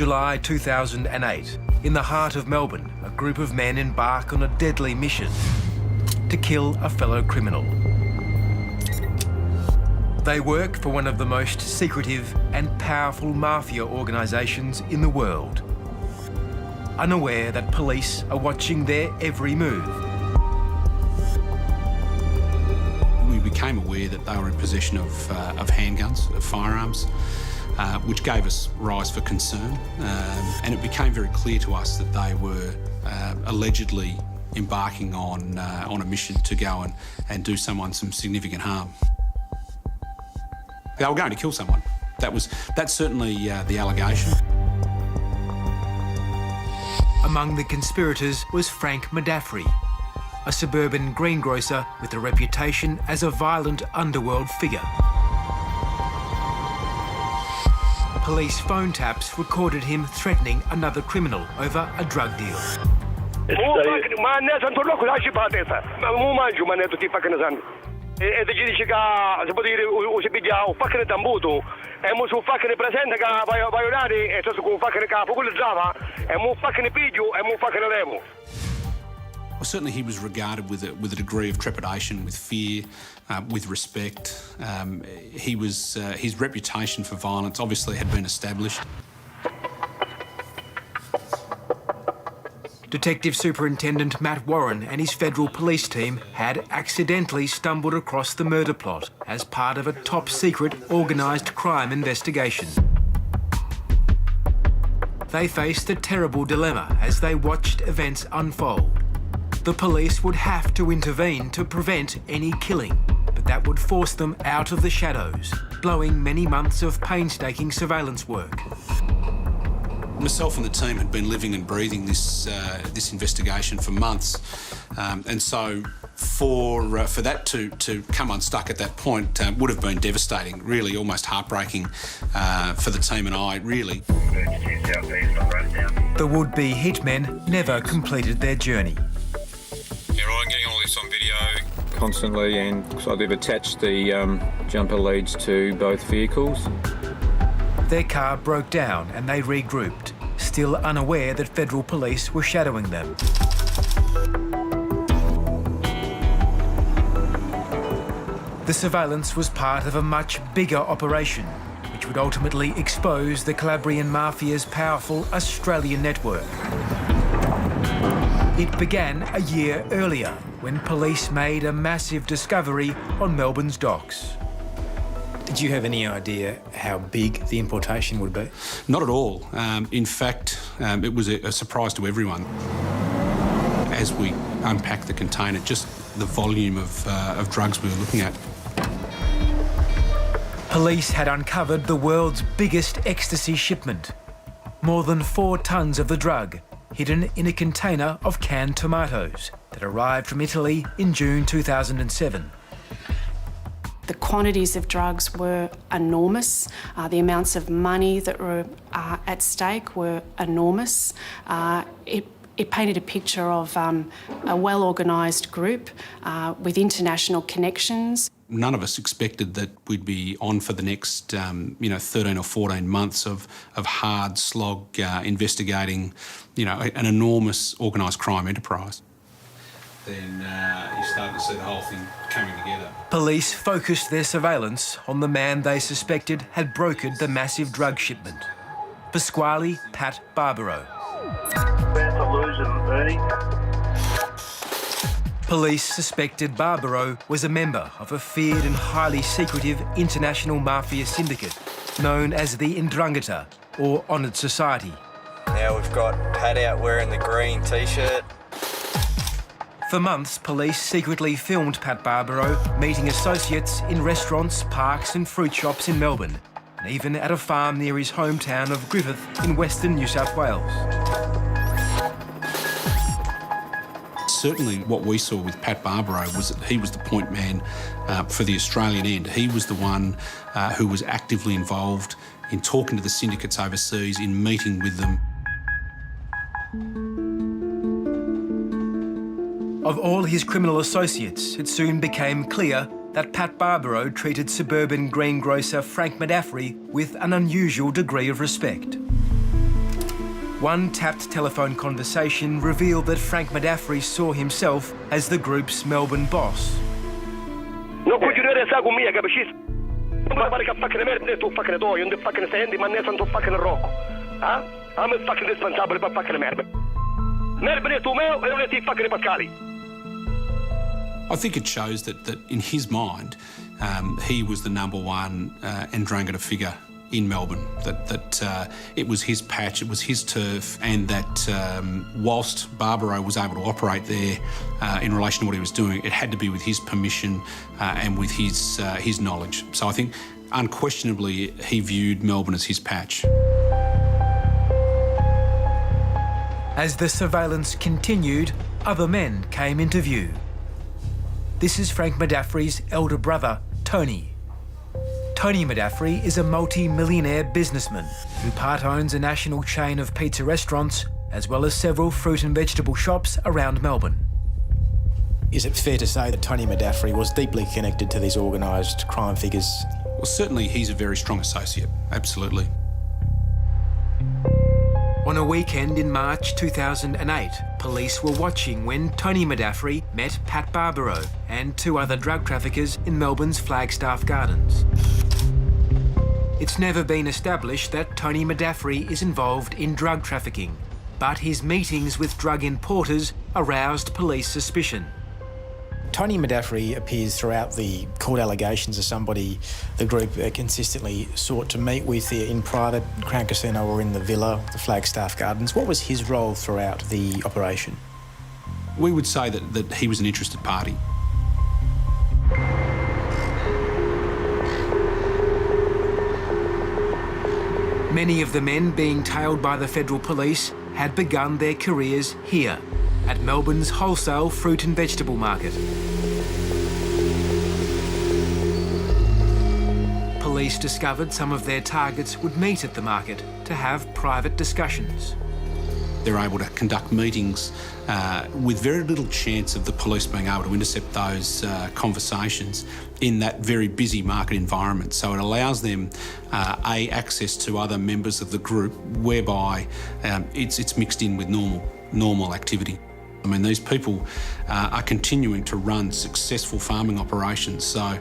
July 2008. In the heart of Melbourne, a group of men embark on a deadly mission to kill a fellow criminal. They work for one of the most secretive and powerful mafia organisations in the world, unaware that police are watching their every move. We became aware that they were in possession of handguns, of firearms, which gave us rise for concern. And it became very clear to us that they were allegedly embarking on a mission to go and do someone some significant harm. They were going to kill someone. That's certainly the allegation. Among the conspirators was Frank Modafferi, a suburban greengrocer with a reputation as a violent underworld figure. Police phone taps recorded him threatening another criminal over a drug deal. E ti dice che si può dire si piglia un fucking tambuto e mo su fucking presente che vai orari e tu con fucking capo quello Java e mo fucking piglio e mo fucking levo. Well, certainly he was regarded with a degree of trepidation, with fear, with respect. His reputation for violence obviously had been established. Detective Superintendent Matt Warren and his federal police team had accidentally stumbled across the murder plot as part of a top-secret organised crime investigation. They faced a terrible dilemma as they watched events unfold. The police would have to intervene to prevent any killing, but that would force them out of the shadows, blowing many months of painstaking surveillance work. Myself and the team had been living and breathing this investigation for months, and so for that to come unstuck at that point would have been devastating, really almost heartbreaking for the team and I, really. The would-be hitmen never completed their journey. Yeah, right, I'm getting all this on video. Constantly, and so they've attached the jumper leads to both vehicles. Their car broke down and they regrouped, still unaware that federal police were shadowing them. The surveillance was part of a much bigger operation, which would ultimately expose the Calabrian Mafia's powerful Australian network. It began a year earlier, when police made a massive discovery on Melbourne's docks. Did you have any idea how big the importation would be? Not at all. In fact, it was a surprise to everyone. As we unpacked the container, just the volume of drugs we were looking at. Police had uncovered the world's biggest ecstasy shipment. More than 4 tons of the drug, hidden in a container of canned tomatoes that arrived from Italy in June 2007. The quantities of drugs were enormous. The amounts of money that were at stake were enormous. It painted a picture of a well-organised group with international connections. None of us expected that we'd be on for the next 13 or 14 months of hard slog investigating an enormous organised crime enterprise. Then you start to see the whole thing coming together. Police focused their surveillance on the man they suspected had brokered the massive drug shipment, Pasquale Pat Barbaro. Police suspected Barbaro was a member of a feared and highly secretive international mafia syndicate known as the 'Ndrangheta, or Honoured Society. Now we've got Pat out wearing the green T-shirt. For months, police secretly filmed Pat Barbaro meeting associates in restaurants, parks and fruit shops in Melbourne, and even at a farm near his hometown of Griffith in western New South Wales. Certainly what we saw with Pat Barbaro was that he was the point man for the Australian end. He was the one who was actively involved in talking to the syndicates overseas, in meeting with them. Of all his criminal associates, it soon became clear that Pat Barbaro treated suburban greengrocer Frank Modafferi with an unusual degree of respect. One tapped telephone conversation revealed that Frank Medafri saw himself as the group's Melbourne boss. Non continuare a stare con me, capisci? Non pare che fucking merda tu fucking toy, non fucking senti, ma ne santo fucking rocco. Ah? I'm fucking responsible per fucking merda. Merda ne tu meo e non ti fucking Pascali. I think it shows that in his mind, he was the number one Ndrangheta figure in Melbourne, that it was his patch, it was his turf, and that whilst Barbaro was able to operate there in relation to what he was doing, it had to be with his permission and with his knowledge. So I think unquestionably he viewed Melbourne as his patch. As the surveillance continued, other men came into view. This is Frank Medafri's elder brother, Tony. Tony Medafri is a multi-millionaire businessman who part owns a national chain of pizza restaurants as well as several fruit and vegetable shops around Melbourne. Is it fair to say that Tony Medafri was deeply connected to these organised crime figures? Well, certainly he's a very strong associate, absolutely. On a weekend in March 2008, police were watching when Tony Medafri met Pat Barbaro and two other drug traffickers in Melbourne's Flagstaff Gardens. It's never been established that Tony Medafri is involved in drug trafficking, but his meetings with drug importers aroused police suspicion. Tony Medafri appears throughout the court allegations as somebody the group consistently sought to meet with in private, Crown Casino or in the villa, the Flagstaff Gardens. What was his role throughout the operation? We would say that he was an interested party. Many of the men being tailed by the federal police had begun their careers here, at Melbourne's wholesale fruit and vegetable market. Police discovered some of their targets would meet at the market to have private discussions. They're able to conduct meetings with very little chance of the police being able to intercept those conversations in that very busy market environment. So it allows them access to other members of the group whereby it's mixed in with normal activity. I mean, these people are continuing to run successful farming operations, so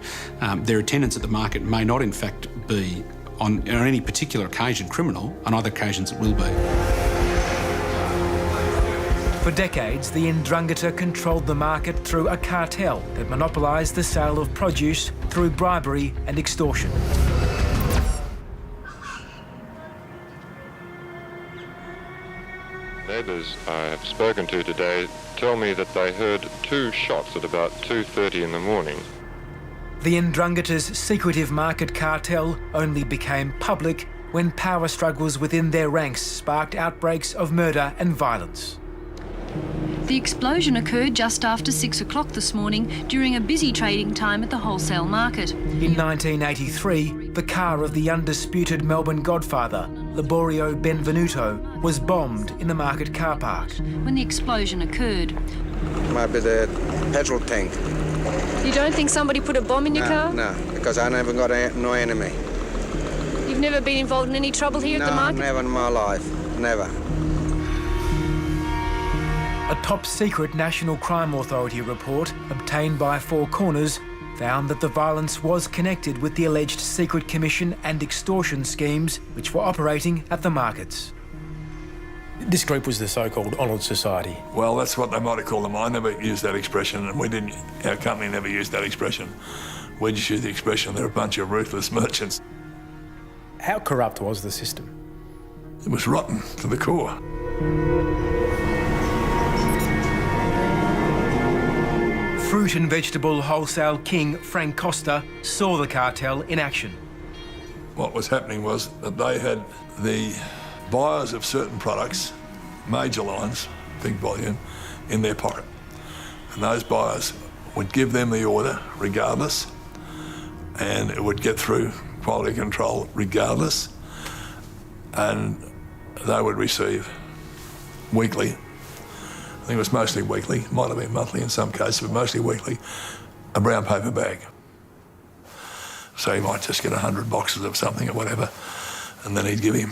their attendance at the market may not in fact be on any particular occasion criminal, on other occasions it will be. For decades, the Ndrangheta controlled the market through a cartel that monopolised the sale of produce through bribery and extortion. Neighbours I have spoken to today tell me that they heard 2 shots at about 2:30 in the morning. The Ndrangheta's secretive market cartel only became public when power struggles within their ranks sparked outbreaks of murder and violence. The explosion occurred just after 6 o'clock this morning during a busy trading time at the wholesale market. In 1983, the car of the undisputed Melbourne godfather, Laborio Benvenuto, was bombed in the market car park. When the explosion occurred, Might be the petrol tank. You don't think somebody put a bomb in your car? No, because I never got no enemy. You've never been involved in any trouble here at the market? No, never in my life. Never. A top-secret National Crime Authority report obtained by Four Corners found that the violence was connected with the alleged secret commission and extortion schemes which were operating at the markets. This group was the so-called honoured society. Well, that's what they might have called them. I never used that expression, and we didn't. Our company never used that expression. We just used the expression, they're a bunch of ruthless merchants. How corrupt was the system? It was rotten to the core. Fruit and vegetable wholesale king Frank Costa saw the cartel in action. What was happening was that they had the buyers of certain products, major lines, big volume, in their pocket. And those buyers would give them the order regardless, and it would get through quality control regardless, and they would receive weekly, I think it was mostly weekly, might have been monthly in some cases, but mostly weekly, a brown paper bag. So he might just get 100 boxes of something or whatever, and then he'd give him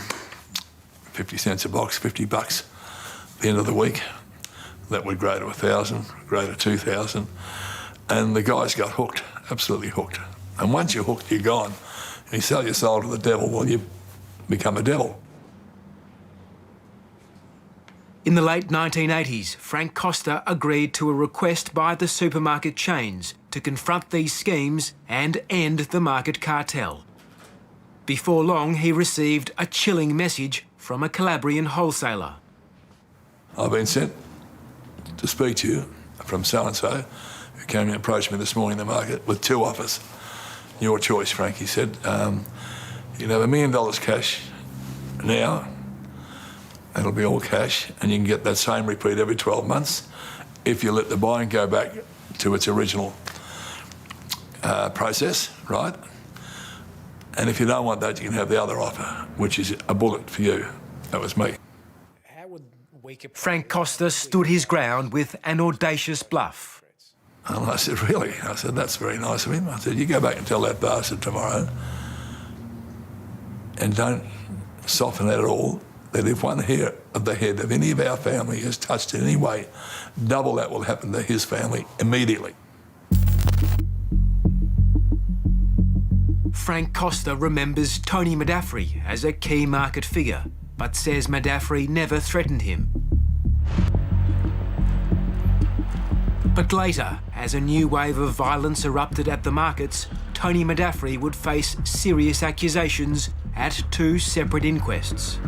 50 cents a box, $50 at the end of the week. That would grow to 1,000, grow to 2,000. And the guys got hooked, absolutely hooked. And once you're hooked, you're gone. And you sell your soul to the devil, well, you become a devil. In the late 1980s, Frank Costa agreed to a request by the supermarket chains to confront these schemes and end the market cartel. Before long, he received a chilling message from a Calabrian wholesaler. I've been sent to speak to you from so-and-so, who came and approached me this morning in the market with 2 offers. Your choice, Frank, he said. You can have $1 million cash now. It'll be all cash, and you can get that same repeat every 12 months if you let the buying go back to its original process, right? And if you don't want that, you can have the other offer, which is a bullet for you. That was me. Frank Costa stood his ground with an audacious bluff. And I said, really? I said, that's very nice of him. I said, you go back and tell that bastard tomorrow, and don't soften that at all, that if one hair of the head of any of our family is touched in any way, double that will happen to his family immediately. Frank Costa remembers Tony Madaffri as a key market figure, but says Madaffri never threatened him. But later, as a new wave of violence erupted at the markets, Tony Madaffri would face serious accusations at 2 separate inquests.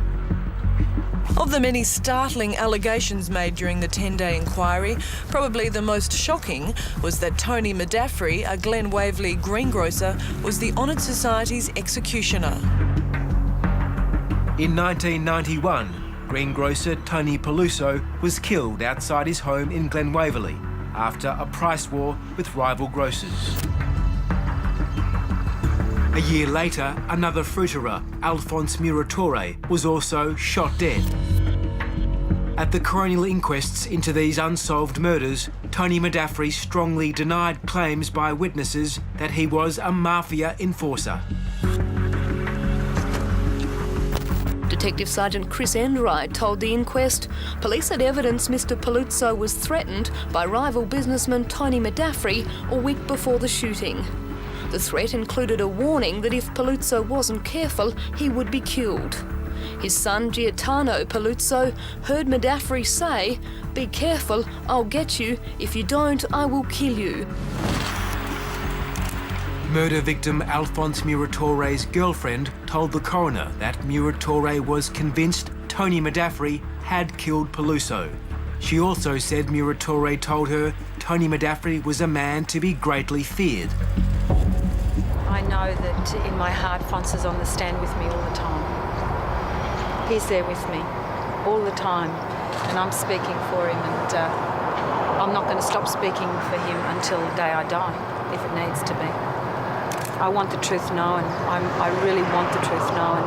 Of the many startling allegations made during the 10-day inquiry, probably the most shocking was that Tony Madaffri, a Glen Waverley greengrocer, was the Honoured Society's executioner. In 1991, greengrocer Tony Peluso was killed outside his home in Glen Waverley after a price war with rival grocers. A year later, another fruiterer, Alphonse Muratore, was also shot dead. At the coronial inquests into these unsolved murders, Tony Madaffri strongly denied claims by witnesses that he was a mafia enforcer. Detective Sergeant Chris Enright told the inquest police had evidence Mr. Paluzzo was threatened by rival businessman Tony Madaffri a week before the shooting. The threat included a warning that if Paluzzo wasn't careful, he would be killed. His son, Gaetano Paluzzo, heard Madaffri say, "Be careful, I'll get you. If you don't, I will kill you." Murder victim Alphonse Muratore's girlfriend told the coroner that Muratore was convinced Tony Madaffri had killed Peluso. She also said Muratore told her Tony Madaffri was a man to be greatly feared. I know that in my heart, Fonz is on the stand with me all the time. He's there with me all the time, and I'm speaking for him, and I'm not going to stop speaking for him until the day I die, if it needs to be. I want the truth known. I really want the truth known.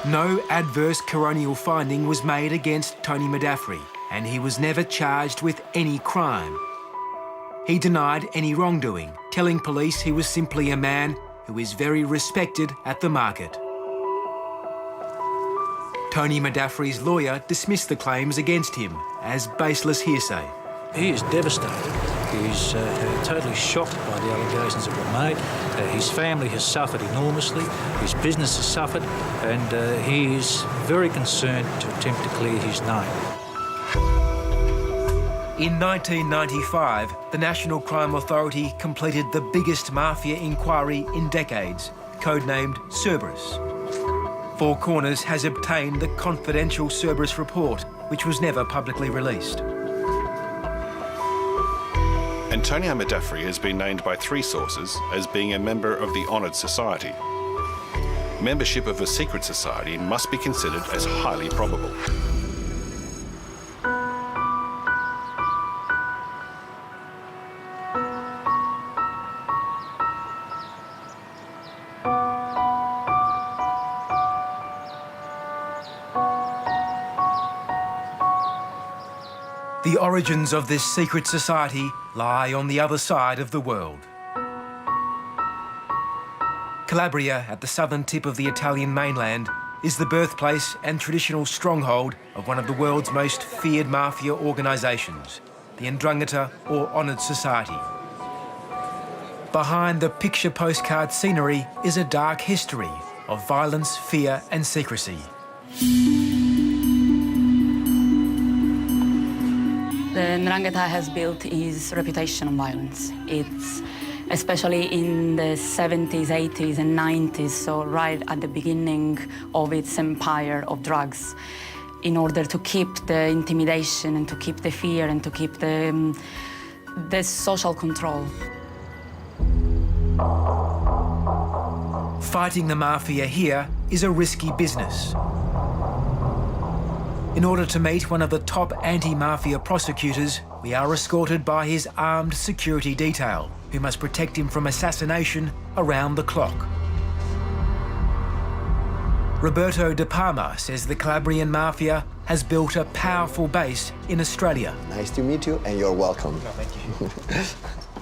No adverse coronial finding was made against Tony Madaffri, and he was never charged with any crime. He denied any wrongdoing, telling police he was simply a man who is very respected at the market. Tony Madaffri's lawyer dismissed the claims against him as baseless hearsay. He is devastated. He's totally shocked by the allegations that were made. His family has suffered enormously. His business has suffered, and he is very concerned to attempt to clear his name. In 1995, the National Crime Authority completed the biggest mafia inquiry in decades, codenamed Cerberus. Four Corners has obtained the confidential Cerberus report, which was never publicly released. Antonio Madaffri has been named by 3 sources as being a member of the Honoured Society. Membership of a secret society must be considered as highly probable. The origins of this secret society lie on the other side of the world. Calabria, at the southern tip of the Italian mainland, is the birthplace and traditional stronghold of one of the world's most feared mafia organisations, the 'Ndrangheta, or Honoured Society. Behind the picture postcard scenery is a dark history of violence, fear and secrecy. The 'Ndrangheta has built its reputation on violence. It's especially in the 70s, 80s and 90s, so right at the beginning of its empire of drugs, in order to keep the intimidation and to keep the fear and to keep the social control. Fighting the mafia here is a risky business. In order to meet one of the top anti-mafia prosecutors, we are escorted by his armed security detail, who must protect him from assassination around the clock. Roberto De Palma says the Calabrian Mafia has built a powerful base in Australia. Nice to meet you and you're welcome. No, thank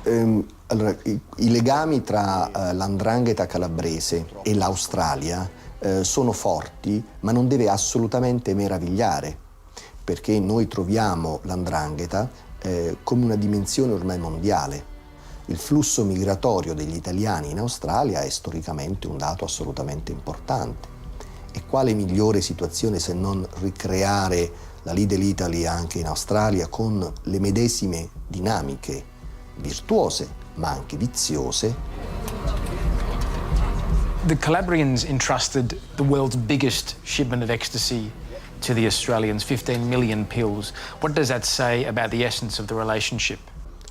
you. Allora, i legami tra l''Ndrangheta calabrese e l'Australia sono forti, ma non deve assolutamente meravigliare, perché noi troviamo l''Ndrangheta come una dimensione ormai mondiale. Il flusso migratorio degli italiani in Australia è storicamente un dato assolutamente importante. E quale migliore situazione se non ricreare la Lidl Italy anche in Australia con le medesime dinamiche virtuose, ma anche viziose. The Calabrians entrusted the world's biggest shipment of ecstasy to the Australians, 15 million pills. What does that say about the essence of the relationship?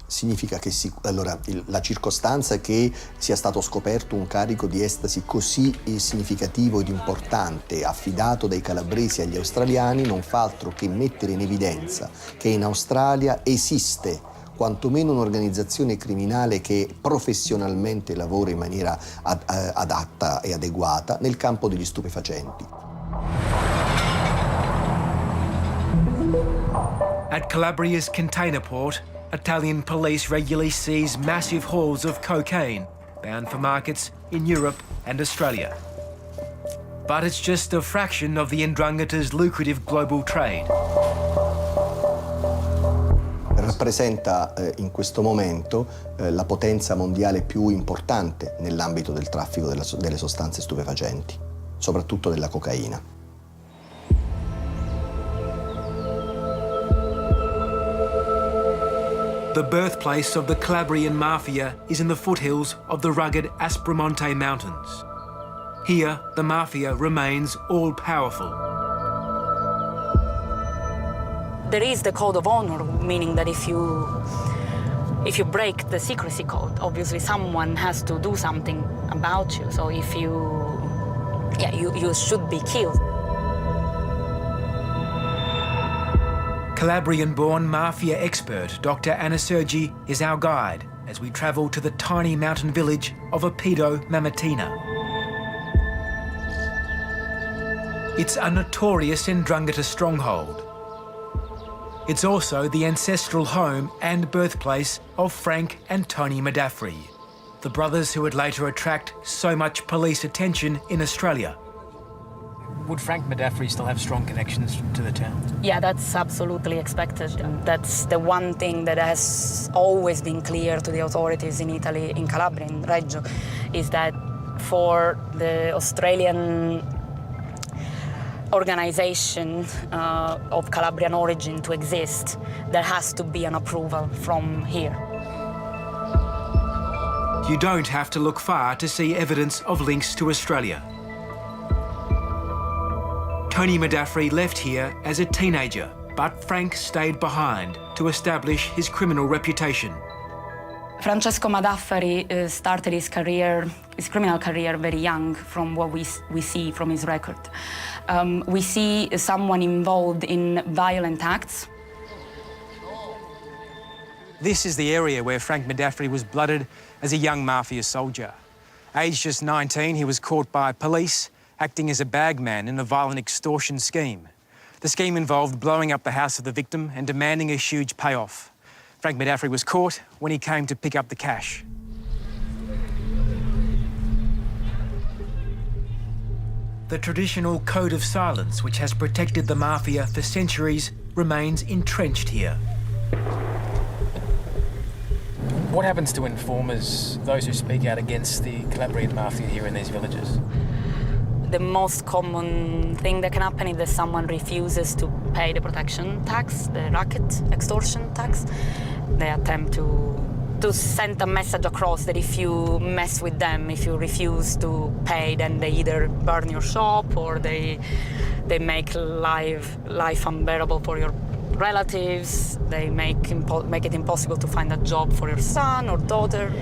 Significa che la circostanza che sia stato scoperto un carico di estasi così significativo ed importante affidato dai calabresi agli australiani non fa altro che mettere in evidenza che in Australia esiste quantomeno un'organizzazione criminale che professionalmente lavora in maniera adatta e adeguata nel campo degli stupefacenti. At Calabria's container port, Italian police regularly seize massive hauls of cocaine bound for markets in Europe and Australia. But it's just a fraction of the 'Ndrangheta's lucrative global trade. Rappresenta in questo momento la potenza mondiale più importante nell'ambito del traffico delle sostanze stupefacenti, soprattutto della cocaina. The birthplace of the Calabrian Mafia is in the foothills of the rugged Aspromonte Mountains. Here, the Mafia remains all-powerful. There is the code of honor, meaning that if you break the secrecy code, obviously someone has to do something about you. So if you should be killed. Calabrian-born mafia expert Dr. Anna Sergi is our guide as we travel to the tiny mountain village of Apido Mamertina. It's a notorious 'Ndrangheta stronghold. It's also the ancestral home and birthplace of Frank and Tony Medafri, the brothers who would later attract so much police attention in Australia. Would Frank Medafri still have strong connections to the town? Yeah, that's absolutely expected. That's the one thing that has always been clear to the authorities in Italy, in Calabria, in Reggio, is that for the Australian organisation of Calabrian origin to exist, there has to be an approval from here. You don't have to look far to see evidence of links to Australia. Tony Medafri left here as a teenager, but Frank stayed behind to establish his criminal reputation. Francesco Medafri started his criminal career very young, from what we see from his record. We see someone involved in violent acts. This is the area where Frank Medafri was blooded as a young mafia soldier. Aged just 19, he was caught by police, acting as a bagman in a violent extortion scheme. The scheme involved blowing up the house of the victim and demanding a huge payoff. Frank Medafri was caught when he came to pick up the cash. the traditional code of silence which has protected the Mafia for centuries remains entrenched here. What happens to informers, those who speak out against the Calabrian Mafia here in these villages? The most common thing that can happen is that someone refuses to pay the protection tax, the racket extortion tax. They attempt to send a message across that if you mess with them, if you refuse to pay, then they either burn your shop or they make life unbearable for your relatives. They make it impossible to find a job for your son or daughter.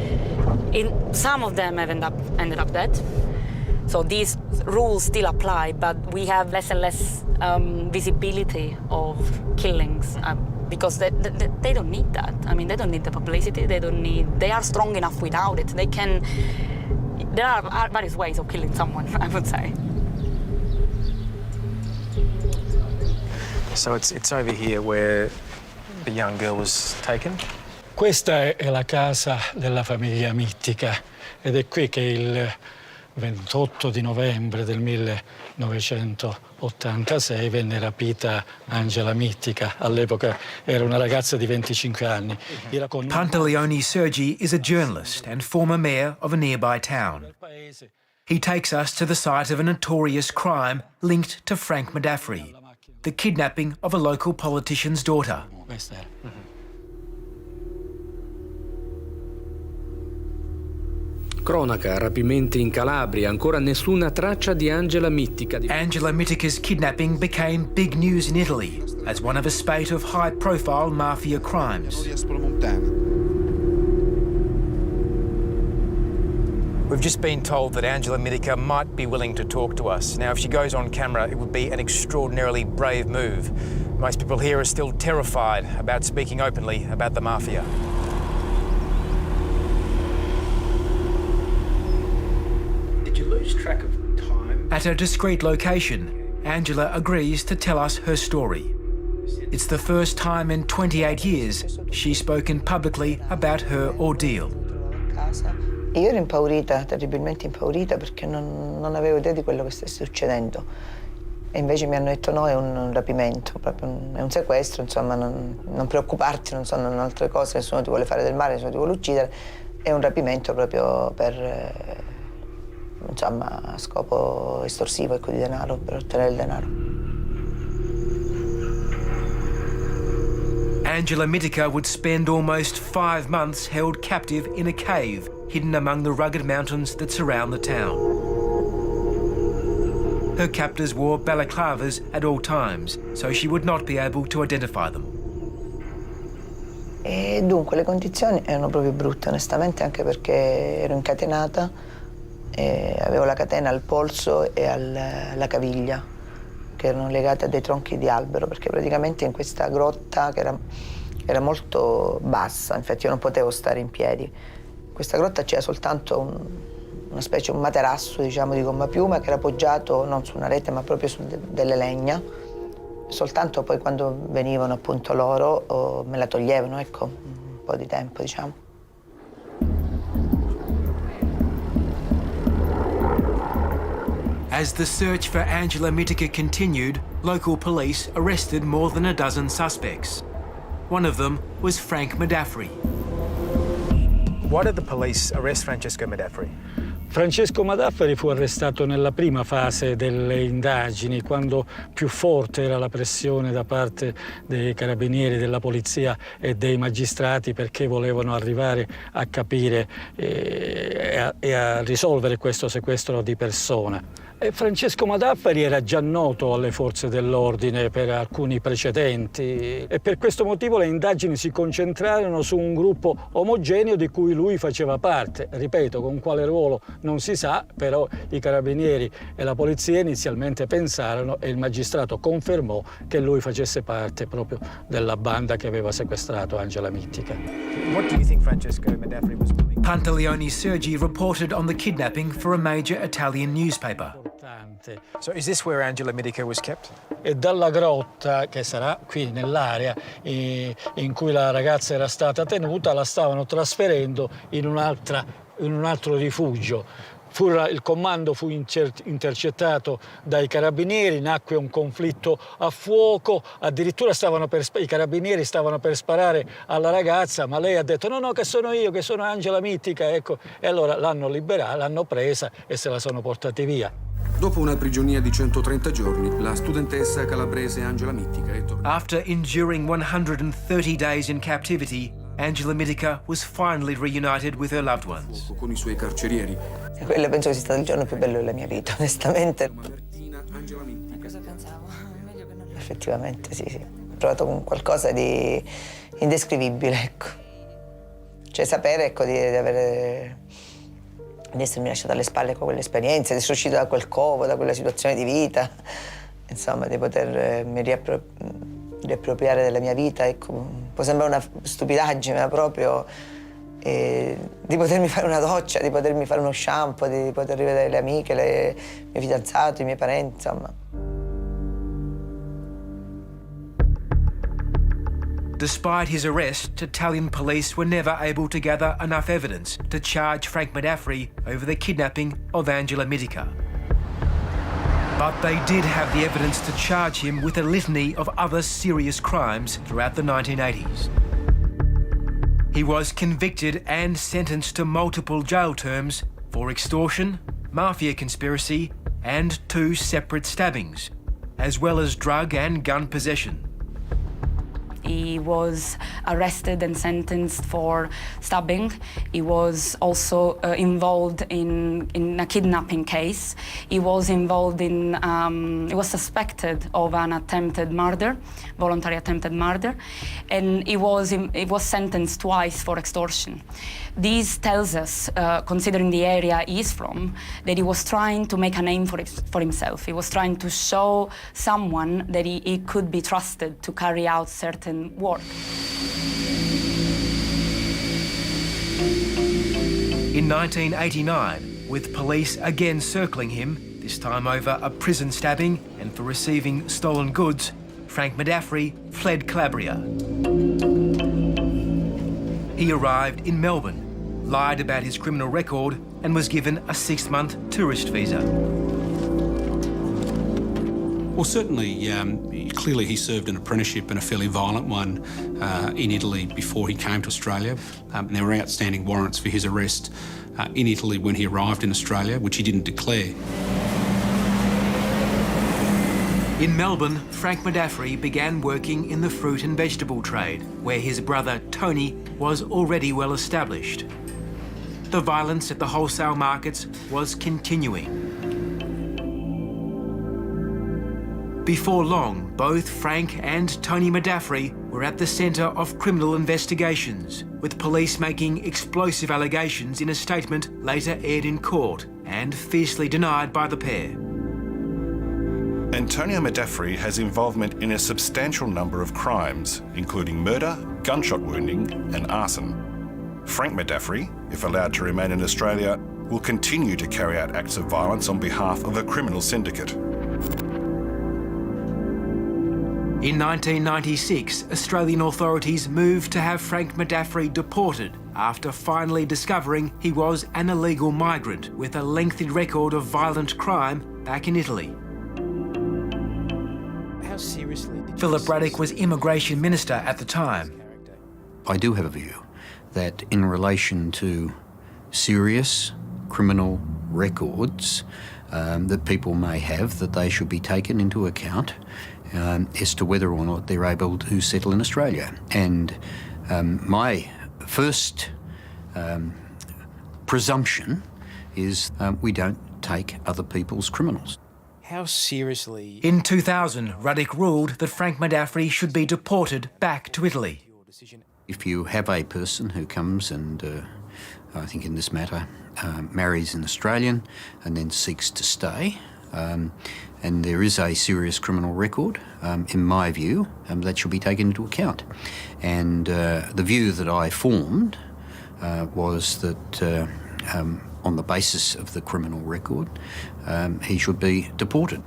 Some of them have ended up dead. So these rules still apply, but we have less and less visibility of killings because they don't need that. I mean, they don't need the publicity. They are strong enough without it. There are various ways of killing someone, I would say. So it's over here where the young girl was taken? Questa è la casa della famiglia Mittica ed è qui che il 28 di novembre del 1986 venne rapita Angela Mittica. All'epoca era una ragazza di 25 anni. Pantaleone Sergi is a journalist and former mayor of a nearby town. He takes us to the site of a notorious crime linked to Frank Medafri, the kidnapping of a local politician's daughter. Cronaca, rapimenti in Calabria, ancora nessuna traccia di Angela Mittica. Angela Mittica's kidnapping became big news in Italy as one of a spate of high-profile mafia crimes. We've just been told that Angela Mittica might be willing to talk to us. Now, if she goes on camera, it would be an extraordinarily brave move. Most people here are still terrified about speaking openly about the Mafia. Did you lose track of time? At a discreet location, Angela agrees to tell us her story. It's the first time in 28 years she's spoken publicly about her ordeal. Io ero impaurita, terribilmente impaurita, perché non avevo idea di quello che stesse succedendo. E invece mi hanno detto no, è un rapimento, è un sequestro, insomma, non preoccuparti, non sono altre cose, nessuno ti vuole fare del male, nessuno ti vuole uccidere. È un rapimento proprio per, insomma, a scopo estorsivo, ecco, di denaro, per ottenere il denaro. Angela Mittica would spend almost 5 months held captive in a cave hidden among the rugged mountains that surround the town. Her captors wore balaclavas at all times, so she would not be able to identify them. E dunque le condizioni erano proprio brutte, onestamente, anche perché ero incatenata e avevo la catena al polso e alla caviglia, che erano legate a dei tronchi di albero, perché praticamente in questa grotta che era molto bassa, infatti io non potevo stare in piedi. In questa grotta c'era soltanto una specie, un materasso, diciamo, di gomma piuma che era appoggiato non su una rete ma proprio su delle legna. Soltanto poi quando venivano appunto loro me la toglievano, ecco, un po' di tempo, diciamo. As the search for Angela Mittica continued, local police arrested more than a dozen suspects. One of them was Frank Medafri. Why did the police arrest Francesco Medafri? Francesco Medafri fu arrestato nella prima fase delle indagini, quando più forte era la pressione da parte dei carabinieri, della polizia e dei magistrati, perché volevano arrivare a capire e a risolvere questo sequestro di persona. E Francesco Medafri era già noto alle forze dell'ordine per alcuni precedenti e per questo motivo le indagini si concentrarono su un gruppo omogeneo di cui lui faceva parte. Ripeto, con quale ruolo non si sa, però i carabinieri e la polizia inizialmente pensarono e il magistrato confermò che lui facesse parte proprio della banda che aveva sequestrato Angela Mittica. What do you think Francesco Medafri was doing? Pantaleone Sergi reported on the kidnapping for a major Italian newspaper. So is this where Angela Mittica was kept? E dalla grotta, che sarà qui nell'area in cui la ragazza era stata tenuta, la stavano trasferendo in un altro rifugio. Il comando fu intercettato dai carabinieri, nacque un conflitto a fuoco, addirittura i carabinieri stavano per sparare alla ragazza, ma lei ha detto no, che sono io, che sono Angela Mittica, ecco. E allora l'hanno liberata, l'hanno presa e se la sono portati via. Dopo una prigionia di 130 giorni, la studentessa calabrese Angela Mittica è tornata. After enduring 130 days in captivity, Angela Mittica was finally reunited with her loved ones. Con i suoi carcerieri. E quello penso che sia stato il giorno più bello della mia vita, onestamente. Cosa pensavo? Meglio che non lo... Effettivamente, sì. Ho provato con qualcosa di indescrivibile, ecco. Cioè sapere, ecco, di essermi lasciata alle spalle con quell'esperienza, di essere uscita da quel covo, da quella situazione di vita, insomma, di potermi riappropriare della mia vita, ecco. Può sembrare una stupidaggine, ma proprio di potermi fare una doccia, di potermi fare uno shampoo, di poter rivedere le amiche, il mio fidanzato, i miei parenti, insomma. Despite his arrest, Italian police were never able to gather enough evidence to charge Frank Medafri over the kidnapping of Angela Mittica. But they did have the evidence to charge him with a litany of other serious crimes throughout the 1980s. He was convicted and sentenced to multiple jail terms for extortion, mafia conspiracy, and 2 separate stabbings, as well as drug and gun possession. He was arrested and sentenced for stabbing. He was also involved in a kidnapping case. He was involved in, he was suspected of an attempted murder, voluntary attempted murder, and he was sentenced twice for extortion. This tells us, considering the area he's from, that he was trying to make a name for himself. He was trying to show someone that he could be trusted to carry out certain work. In 1989, with police again circling him, this time over a prison stabbing and for receiving stolen goods, Frank Medafri fled Calabria. He arrived in Melbourne, lied about his criminal record and was given a 6-month tourist visa. Well, certainly, clearly he served an apprenticeship and a fairly violent one in Italy before he came to Australia. There were outstanding warrants for his arrest in Italy when he arrived in Australia, which he didn't declare. In Melbourne, Frank Medafri began working in the fruit and vegetable trade, where his brother Tony was already well established. The violence at the wholesale markets was continuing. Before long, both Frank and Tony Medafri were at the centre of criminal investigations, with police making explosive allegations in a statement later aired in court and fiercely denied by the pair. Antonio Medafri has involvement in a substantial number of crimes, including murder, gunshot wounding and arson. Frank Medafri, if allowed to remain in Australia, will continue to carry out acts of violence on behalf of a criminal syndicate. In 1996, Australian authorities moved to have Frank Medafri deported after finally discovering he was an illegal migrant with a lengthy record of violent crime back in Italy. How seriously did Philip Ruddock was Immigration Minister at the time. I do have a view that in relation to serious criminal records that people may have, that they should be taken into account as to whether or not they're able to settle in Australia. And my first presumption is we don't take other people's criminals. How seriously? In 2000, Ruddock ruled that Frank Medafri should be deported back to Italy. If you have a person who comes and, I think in this matter, marries an Australian and then seeks to stay, and there is a serious criminal record, in my view, that should be taken into account. And the view that I formed was that on the basis of the criminal record, he should be deported.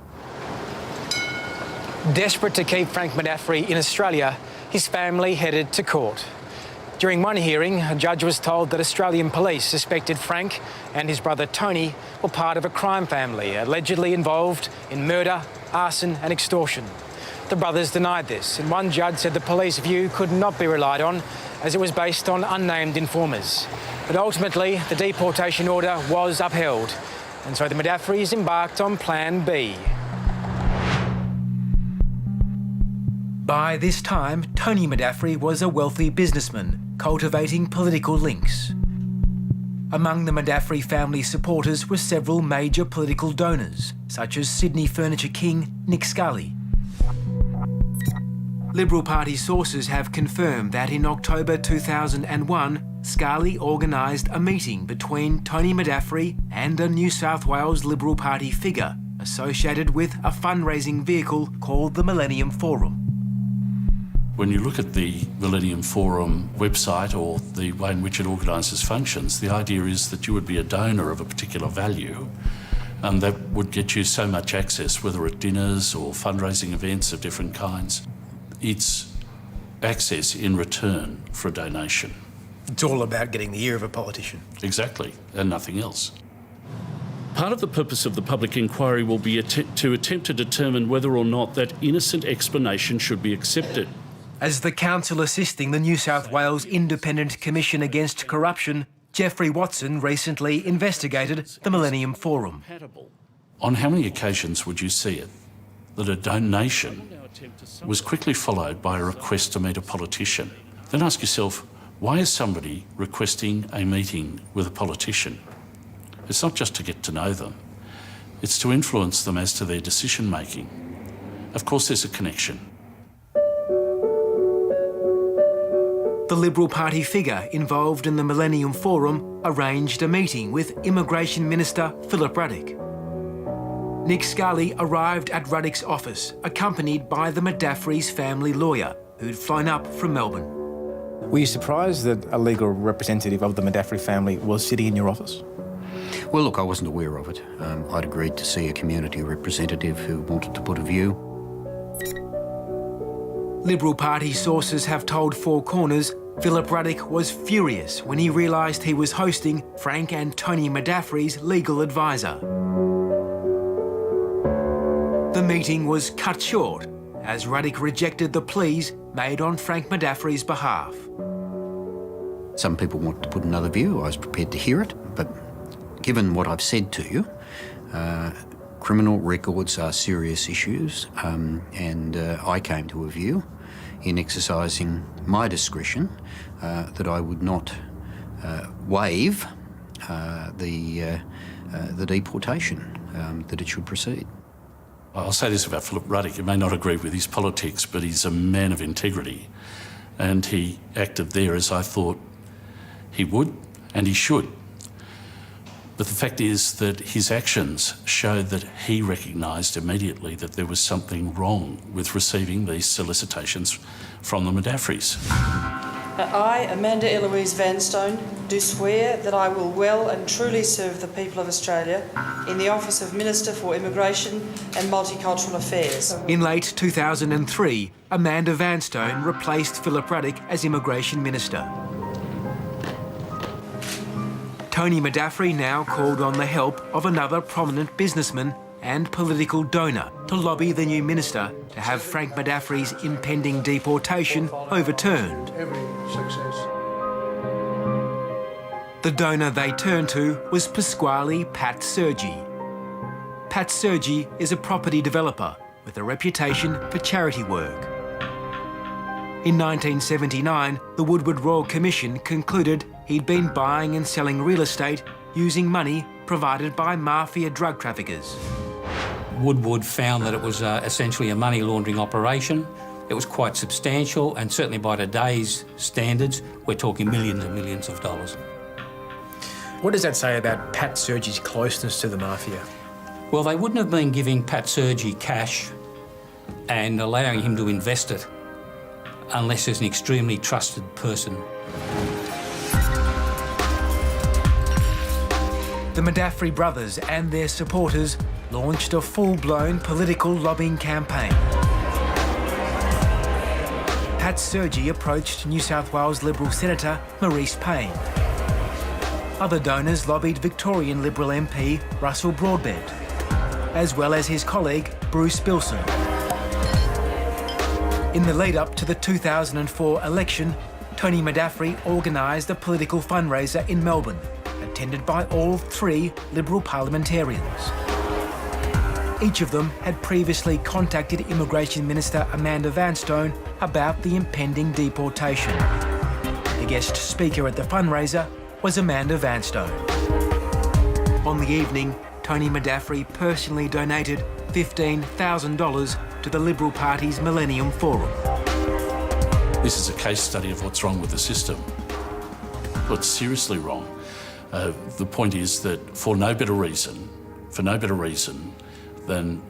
Desperate to keep Frank Medafri in Australia, his family headed to court. During one hearing, a judge was told that Australian police suspected Frank and his brother Tony were part of a crime family allegedly involved in murder, arson and extortion. The brothers denied this, and one judge said the police view could not be relied on as it was based on unnamed informers. But ultimately, the deportation order was upheld, and so the Modaffris embarked on Plan B. By this time, Tony Modaffri was a wealthy businessman, cultivating political links. Among the Modaffri family supporters were several major political donors, such as Sydney furniture king Nick Scully. Liberal Party sources have confirmed that in October 2001, Scully organised a meeting between Tony Modaffri and a New South Wales Liberal Party figure associated with a fundraising vehicle called the Millennium Forum. When you look at the Millennium Forum website or the way in which it organises functions, the idea is that you would be a donor of a particular value and that would get you so much access, whether at dinners or fundraising events of different kinds. It's access in return for a donation. It's all about getting the ear of a politician. Exactly, and nothing else. Part of the purpose of the public inquiry will be to attempt to determine whether or not that innocent explanation should be accepted. As the counsel assisting the New South Wales Independent Commission Against Corruption, Jeffrey Watson recently investigated the Millennium Forum. On how many occasions would you see it that a donation was quickly followed by a request to meet a politician? Then ask yourself, why is somebody requesting a meeting with a politician? It's not just to get to know them, it's to influence them as to their decision making. Of course, there's a connection. The Liberal Party figure involved in the Millennium Forum arranged a meeting with Immigration Minister Philip Ruddock. Nick Scully arrived at Ruddock's office, accompanied by the Modaffris' family lawyer, who'd flown up from Melbourne. Were you surprised that a legal representative of the Modaffri family was sitting in your office? Well, look, I wasn't aware of it. I'd agreed to see a community representative who wanted to put a view. Liberal Party sources have told Four Corners Philip Ruddock was furious when he realised he was hosting Frank and Tony Modaffri's legal advisor. The meeting was cut short as Ruddock rejected the pleas made on Frank Modaffri's behalf. Some people wanted to put another view. I was prepared to hear it, but given what I've said to you, criminal records are serious issues, and I came to a view in exercising my discretion that I would not waive the deportation, that it should proceed. I'll say this about Philip Ruddock. You may not agree with his politics, but he's a man of integrity, and he acted there as I thought he would and he should. But the fact is that his actions showed that he recognised immediately that there was something wrong with receiving these solicitations from the Modaffris. I, Amanda Eloise Vanstone, do swear that I will well and truly serve the people of Australia in the office of Minister for Immigration and Multicultural Affairs. In late 2003, Amanda Vanstone replaced Philip Ruddock as Immigration Minister. Tony Modaffri now called on the help of another prominent businessman and political donor to lobby the new minister to have Frank Modaffri's impending deportation overturned. The donor they turned to was Pasquale Pat Sergi. Pat Sergi is a property developer with a reputation for charity work. In 1979, the Woodward Royal Commission concluded he'd been buying and selling real estate using money provided by Mafia drug traffickers. Woodward found that it was essentially a money laundering operation. It was quite substantial, and certainly by today's standards, we're talking millions and millions of dollars. What does that say about Pat Sergi's closeness to the Mafia? Well, they wouldn't have been giving Pat Sergi cash and allowing him to invest it unless there's an extremely trusted person. The Modaffri brothers and their supporters launched a full-blown political lobbying campaign. Pat Sergi approached New South Wales Liberal Senator Maurice Payne. Other donors lobbied Victorian Liberal MP Russell Broadbent, as well as his colleague Bruce Bilson. In the lead-up to the 2004 election, Tony Madaffri organised a political fundraiser in Melbourne, attended by all 3 Liberal parliamentarians. Each of them had previously contacted Immigration Minister Amanda Vanstone about the impending deportation. The guest speaker at the fundraiser was Amanda Vanstone. On the evening, Tony Madaffri personally donated $15,000 to the Liberal Party's Millennium Forum. This is a case study of what's wrong with the system. What's seriously wrong. The point is that for no better reason than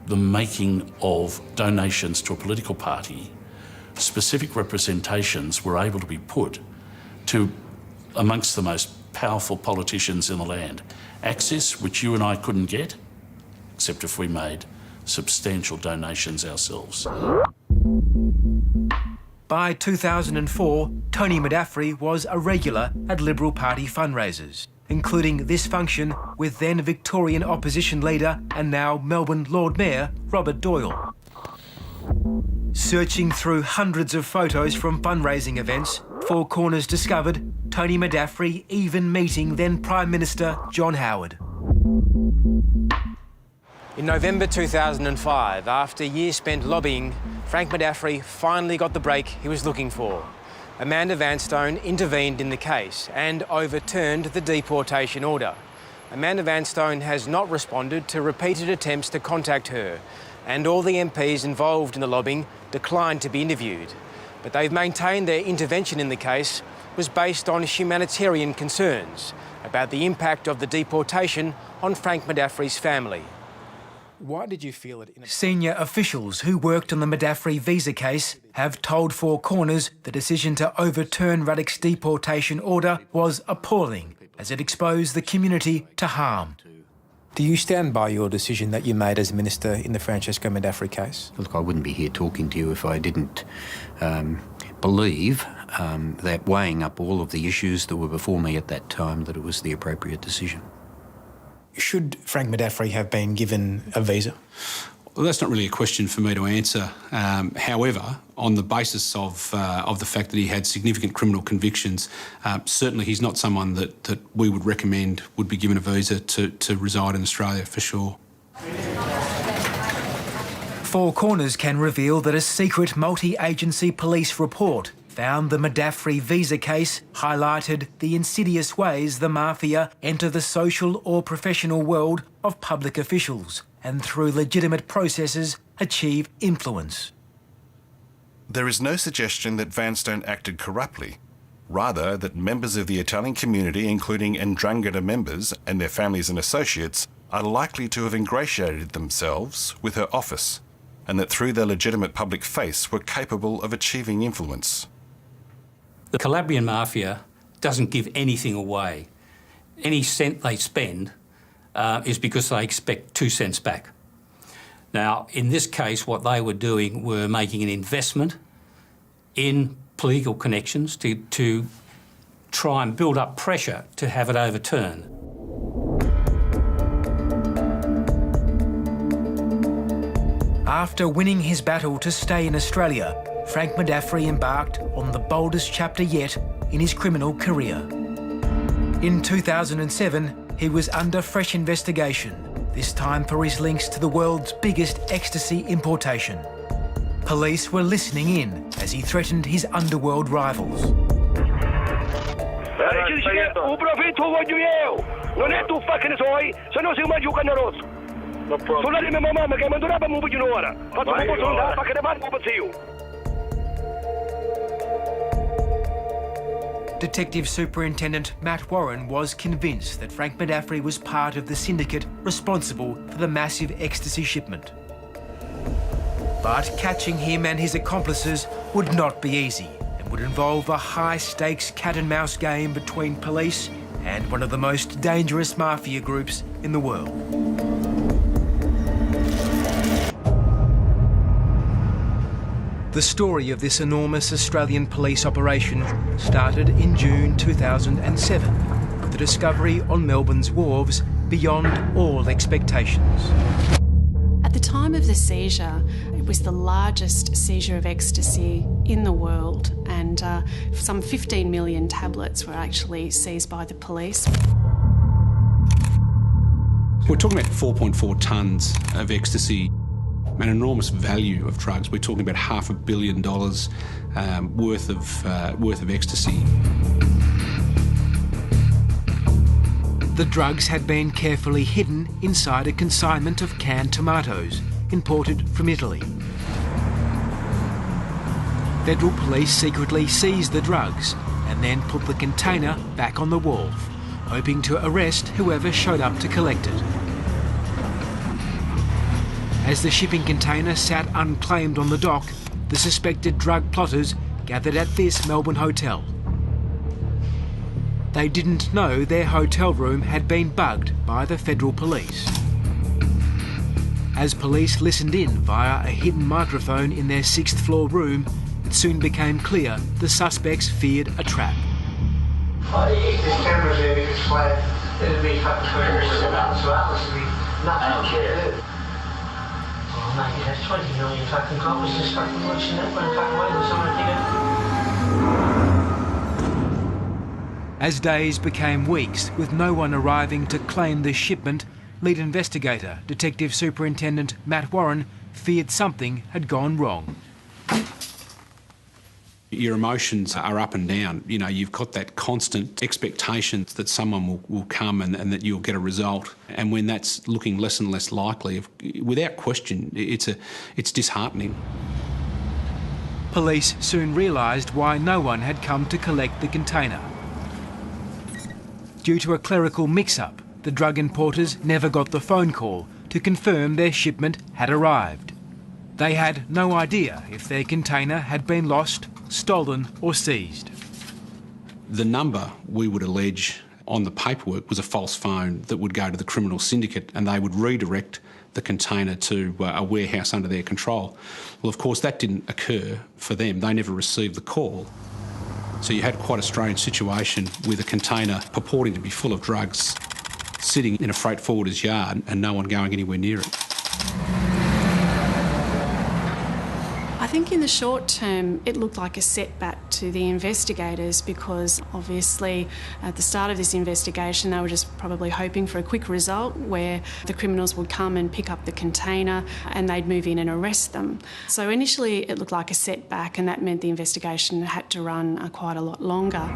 the making of donations to a political party, specific representations were able to be put to amongst the most powerful politicians in the land. Access which you and I couldn't get, except if we made substantial donations ourselves. By 2004, Tony Madaffri was a regular at Liberal Party fundraisers, including this function with then Victorian opposition leader and now Melbourne Lord Mayor Robert Doyle. Searching through hundreds of photos from fundraising events, Four Corners discovered Tony Madaffri even meeting then Prime Minister John Howard. In November 2005, after years spent lobbying, Frank Madaffri finally got the break he was looking for. Amanda Vanstone intervened in the case and overturned the deportation order. Amanda Vanstone has not responded to repeated attempts to contact her, and all the MPs involved in the lobbying declined to be interviewed. But they've maintained their intervention in the case was based on humanitarian concerns about the impact of the deportation on Frank Madaffri's family. Why did you feel it? Senior officials who worked on the Madaffri visa case have told Four Corners the decision to overturn Ruddock's deportation order was appalling, as it exposed the community to harm. Do you stand by your decision that you made as Minister in the Francesco Madaffri case? Look, I wouldn't be here talking to you if I didn't believe that weighing up all of the issues that were before me at that time, that it was the appropriate decision. Should Frank Madaffri have been given a visa? Well, that's not really a question for me to answer. However, on the basis of the fact that he had significant criminal convictions, certainly he's not someone that we would recommend would be given a visa to reside in Australia, for sure. Four Corners can reveal that a secret multi-agency police report found the Madaffri visa case highlighted the insidious ways the Mafia enter the social or professional world of public officials and through legitimate processes achieve influence. There is no suggestion that Vanstone acted corruptly. Rather, that members of the Italian community, including 'Ndrangheta members and their families and associates, are likely to have ingratiated themselves with her office, and that through their legitimate public face were capable of achieving influence. The Calabrian Mafia doesn't give anything away. Any cent they spend is because they expect 2 cents back. Now, in this case, what they were doing were making an investment in political connections to try and build up pressure to have it overturned. After winning his battle to stay in Australia, Frank Madaffri embarked on the boldest chapter yet in his criminal career. In 2007, he was under fresh investigation, this time for his links to the world's biggest ecstasy importation. Police were listening in as he threatened his underworld rivals. Detective Superintendent Matt Warren was convinced that Frank Madaffri was part of the syndicate responsible for the massive ecstasy shipment. But catching him and his accomplices would not be easy and would involve a high-stakes cat-and-mouse game between police and one of the most dangerous mafia groups in the world. The story of this enormous Australian police operation started in June 2007, with the discovery on Melbourne's wharves beyond all expectations. At the time of the seizure, it was the largest seizure of ecstasy in the world, and some 15 million tablets were actually seized by the police. We're talking about 4.4 tonnes of ecstasy, an enormous value of drugs. We're talking about $500 million worth of ecstasy. The drugs had been carefully hidden inside a consignment of canned tomatoes imported from Italy. Federal police secretly seized the drugs and then put the container back on the wharf, hoping to arrest whoever showed up to collect it. As the shipping container sat unclaimed on the dock, the suspected drug plotters gathered at this Melbourne hotel. They didn't know their hotel room had been bugged by the federal police. As police listened in via a hidden microphone in their 6th floor room, it soon became clear the suspects feared a trap. If there's cameras there, if it's flat, it'll be fucking cameras about to us, it'll be nothing to do. Oh mate, that's 20 million fucking coppers just fucking watching that one fucking way with someone bigger. As days became weeks with no one arriving to claim the shipment, lead investigator, Detective Superintendent Matt Warren, feared something had gone wrong. Your emotions are up and down. You know, you've got that constant expectation that someone will come and that you'll get a result. And when that's looking less and less likely, without question, it's disheartening. Police soon realised why no one had come to collect the container. Due to a clerical mix-up, the drug importers never got the phone call to confirm their shipment had arrived. They had no idea if their container had been lost, stolen or seized. The number we would allege on the paperwork was a false phone that would go to the criminal syndicate, and they would redirect the container to a warehouse under their control. Well, of course, that didn't occur for them. They never received the call. So you had quite a strange situation with a container purporting to be full of drugs sitting in a freight forwarder's yard and no one going anywhere near it. I think in the short term it looked like a setback to the investigators, because obviously at the start of this investigation they were just probably hoping for a quick result where the criminals would come and pick up the container and they'd move in and arrest them. So initially it looked like a setback, and that meant the investigation had to run quite a lot longer.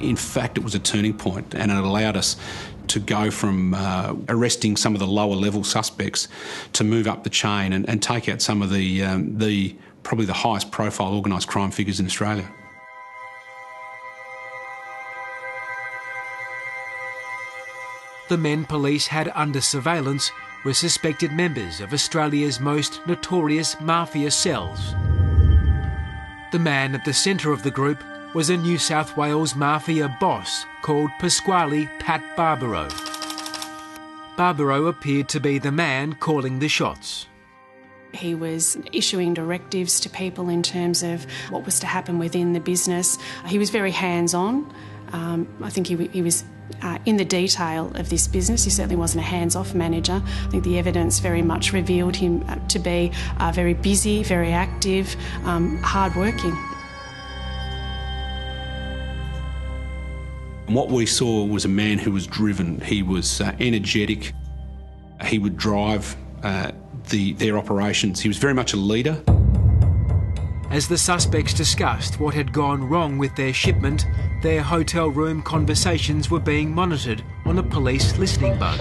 In fact, it was a turning point, and it allowed us to go from arresting some of the lower level suspects to move up the chain and take out some of the probably the highest profile organised crime figures in Australia. The men police had under surveillance were suspected members of Australia's most notorious mafia cells. The man at the centre of the group was a New South Wales mafia boss called Pasquale Pat Barbaro. Barbaro appeared to be the man calling the shots. He was issuing directives to people in terms of what was to happen within the business. He was very hands-on. I think he was in the detail of this business. He certainly wasn't a hands-off manager. I think the evidence very much revealed him to be very busy, very active, hard-working. What we saw was a man who was driven. He was energetic. He would drive their operations. He was very much a leader. As the suspects discussed what had gone wrong with their shipment, their hotel room conversations were being monitored on a police listening bug.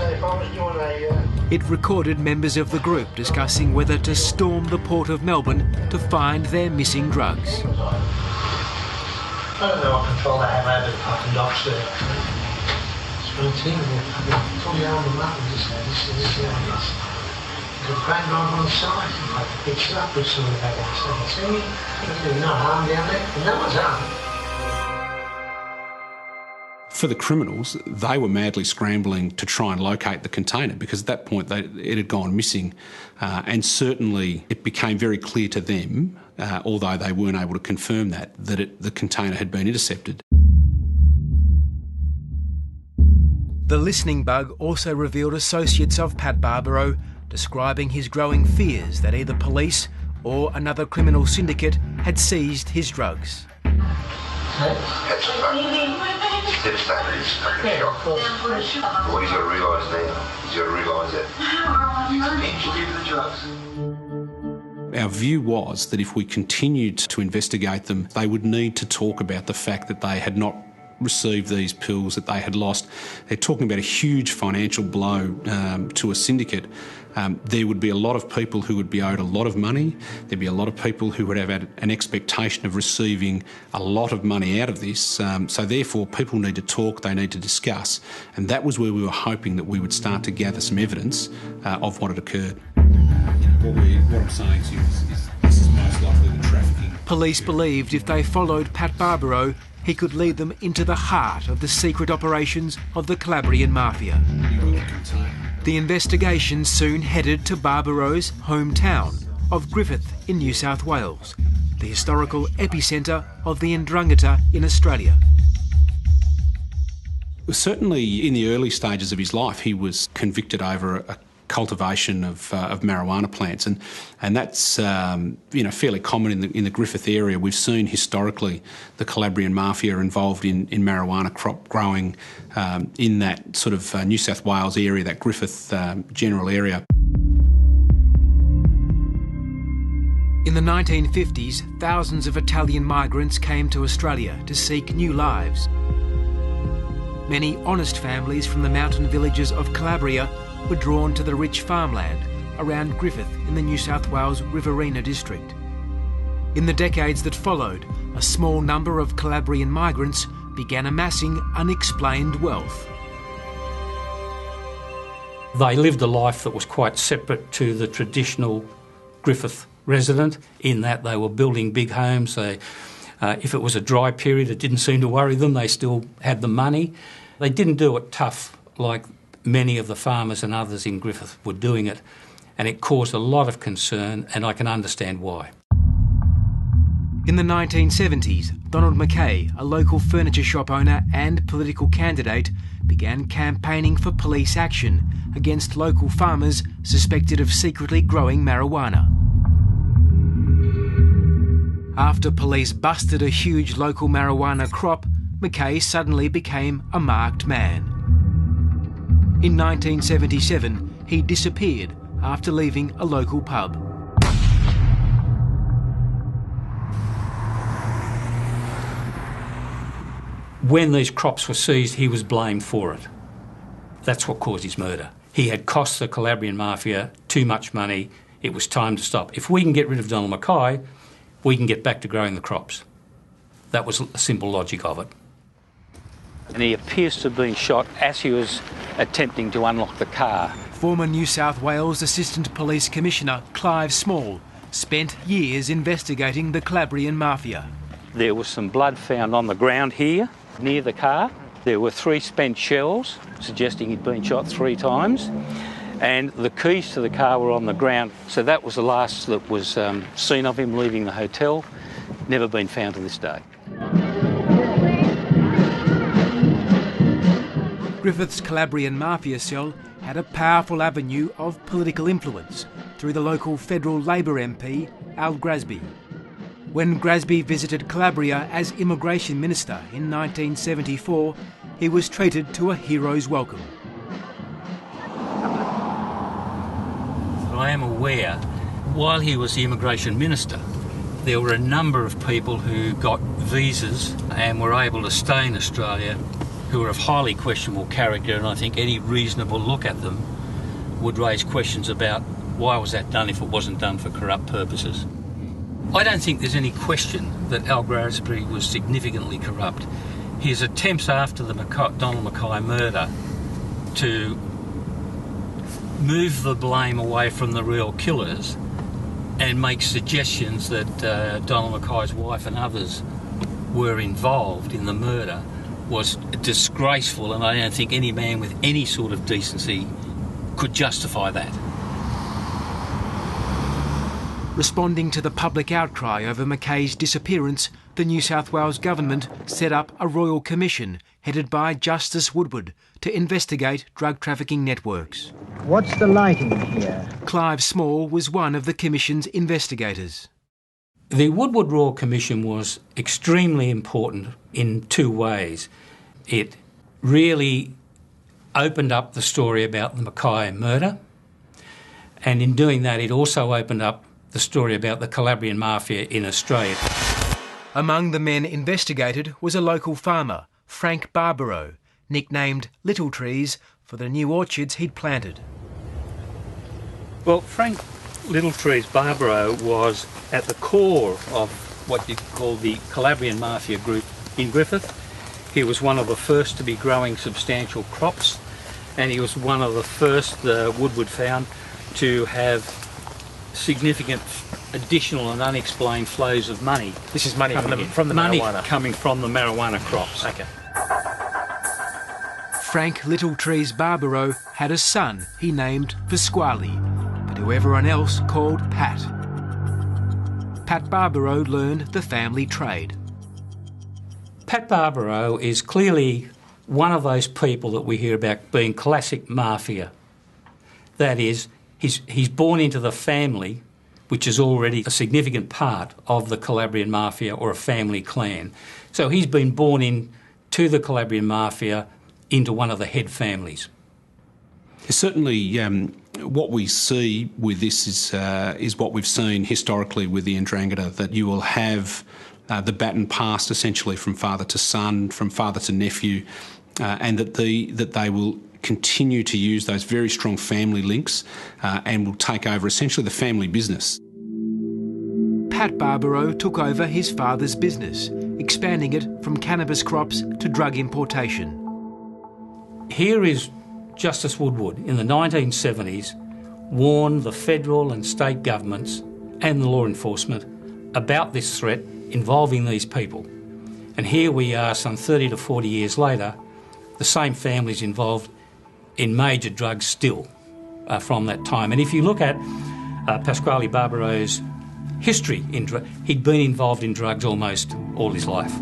It recorded members of the group discussing whether to storm the Port of Melbourne to find their missing drugs. I don't know what control they have over the fucking docks there. It's routine. They're fully armed them up and just say, this is how it is. There's a crane driver on the side. I picks it up with some of the back outside. See, there's no harm down there. And no one's harmed. For the criminals, they were madly scrambling to try and locate the container because at that point it had gone missing, and certainly it became very clear to them, although they weren't able to confirm that the container had been intercepted. The listening bug also revealed associates of Pat Barbaro describing his growing fears that either police or another criminal syndicate had seized his drugs. That's devastating. It's fucking shock. But what he's got to realise now, he's got to realise that he's been the drugs. Our view was that if we continued to investigate them, they would need to talk about the fact that they had not received these pills, that they had lost. They're talking about a huge financial blow to a syndicate. There would be a lot of people who would be owed a lot of money. There'd be a lot of people who would have had an expectation of receiving a lot of money out of this. So therefore, people need to talk, they need to discuss. And that was where we were hoping that we would start to gather some evidence of what had occurred. What I'm saying to you is this is most likely the trafficking. Police believed if they followed Pat Barbaro, he could lead them into the heart of the secret operations of the Calabrian Mafia. The investigation soon headed to Barbaro's hometown of Griffith in New South Wales, the historical epicentre of the Ndrangheta in Australia. Certainly in the early stages of his life, he was convicted over a cultivation of marijuana plants, and that's fairly common in the Griffith area. We've seen historically the Calabrian Mafia involved in marijuana crop growing in that sort of New South Wales area, that Griffith general area. In the 1950s, thousands of Italian migrants came to Australia to seek new lives. Many honest families from the mountain villages of Calabria were drawn to the rich farmland around Griffith in the New South Wales Riverina district. In the decades that followed, a small number of Calabrian migrants began amassing unexplained wealth. They lived a life that was quite separate to the traditional Griffith resident in that they were building big homes. If it was a dry period, it didn't seem to worry them. They still had the money. They didn't do it tough like many of the farmers and others in Griffith were doing it, and it caused a lot of concern, and I can understand why. In the 1970s, Donald Mackay, a local furniture shop owner and political candidate, began campaigning for police action against local farmers suspected of secretly growing marijuana. After police busted a huge local marijuana crop, Mackay suddenly became a marked man. In 1977, he disappeared after leaving a local pub. When these crops were seized, he was blamed for it. That's what caused his murder. He had cost the Calabrian Mafia too much money. It was time to stop. If we can get rid of Donald Mackay, we can get back to growing the crops. That was the simple logic of it. And he appears to have been shot as he was attempting to unlock the car. Former New South Wales Assistant Police Commissioner Clive Small spent years investigating the Calabrian Mafia. There was some blood found on the ground here, near the car. There were 3 spent shells, suggesting he'd been shot 3 times. And the keys to the car were on the ground. So that was the last that was seen of him leaving the hotel. Never been found to this day. Griffith's Calabrian Mafia cell had a powerful avenue of political influence through the local federal Labor MP, Al Grasby. When Grasby visited Calabria as Immigration Minister in 1974, he was treated to a hero's welcome. I am aware, while he was the Immigration Minister, there were a number of people who got visas and were able to stay in Australia who were of highly questionable character, and I think any reasonable look at them would raise questions about why was that done if it wasn't done for corrupt purposes. I don't think there's any question that Al Grasby was significantly corrupt. His attempts after the Donald Mackay murder to move the blame away from the real killers and make suggestions that Donald Mackay's wife and others were involved in the murder was disgraceful, and I don't think any man with any sort of decency could justify that. Responding to the public outcry over Mackay's disappearance, the New South Wales government set up a royal commission headed by Justice Woodward to investigate drug trafficking networks. What's the lighting here? Clive Small was one of the commission's investigators. The Woodward Royal Commission was extremely important in two ways. It really opened up the story about the Mackay murder, and in doing that it also opened up the story about the Calabrian Mafia in Australia. Among the men investigated was a local farmer, Frank Barbaro, nicknamed Little Trees for the new orchards he'd planted. Well, Frank Little Trees Barbaro was at the core of what you call the Calabrian Mafia group in Griffith. He was one of the first to be growing substantial crops, and he was one of the first, Woodward found, to have significant additional and unexplained flows of money. This is money from the money marijuana? Coming from the marijuana crops. Okay. Frank Little Trees Barbaro had a son he named Pasquale, but who everyone else called Pat. Pat Barbaro learned the family trade. Pat Barbaro is clearly one of those people that we hear about being classic mafia. That is, he's born into the family, which is already a significant part of the Calabrian Mafia or a family clan. So he's been born into the Calabrian Mafia, into one of the head families. Certainly, what we see with this is what we've seen historically with the Ndrangheta, that you will have the baton passed essentially from father to son, from father to nephew, and that they will continue to use those very strong family links and will take over essentially the family business. Pat Barbaro took over his father's business, expanding it from cannabis crops to drug importation. Here is Justice Woodward in the 1970s warned the federal and state governments and the law enforcement about this threat involving these people. And here we are some 30 to 40 years later, the same families involved in major drugs still from that time. And if you look at Pasquale Barbaro's history, he'd been involved in drugs almost all his life.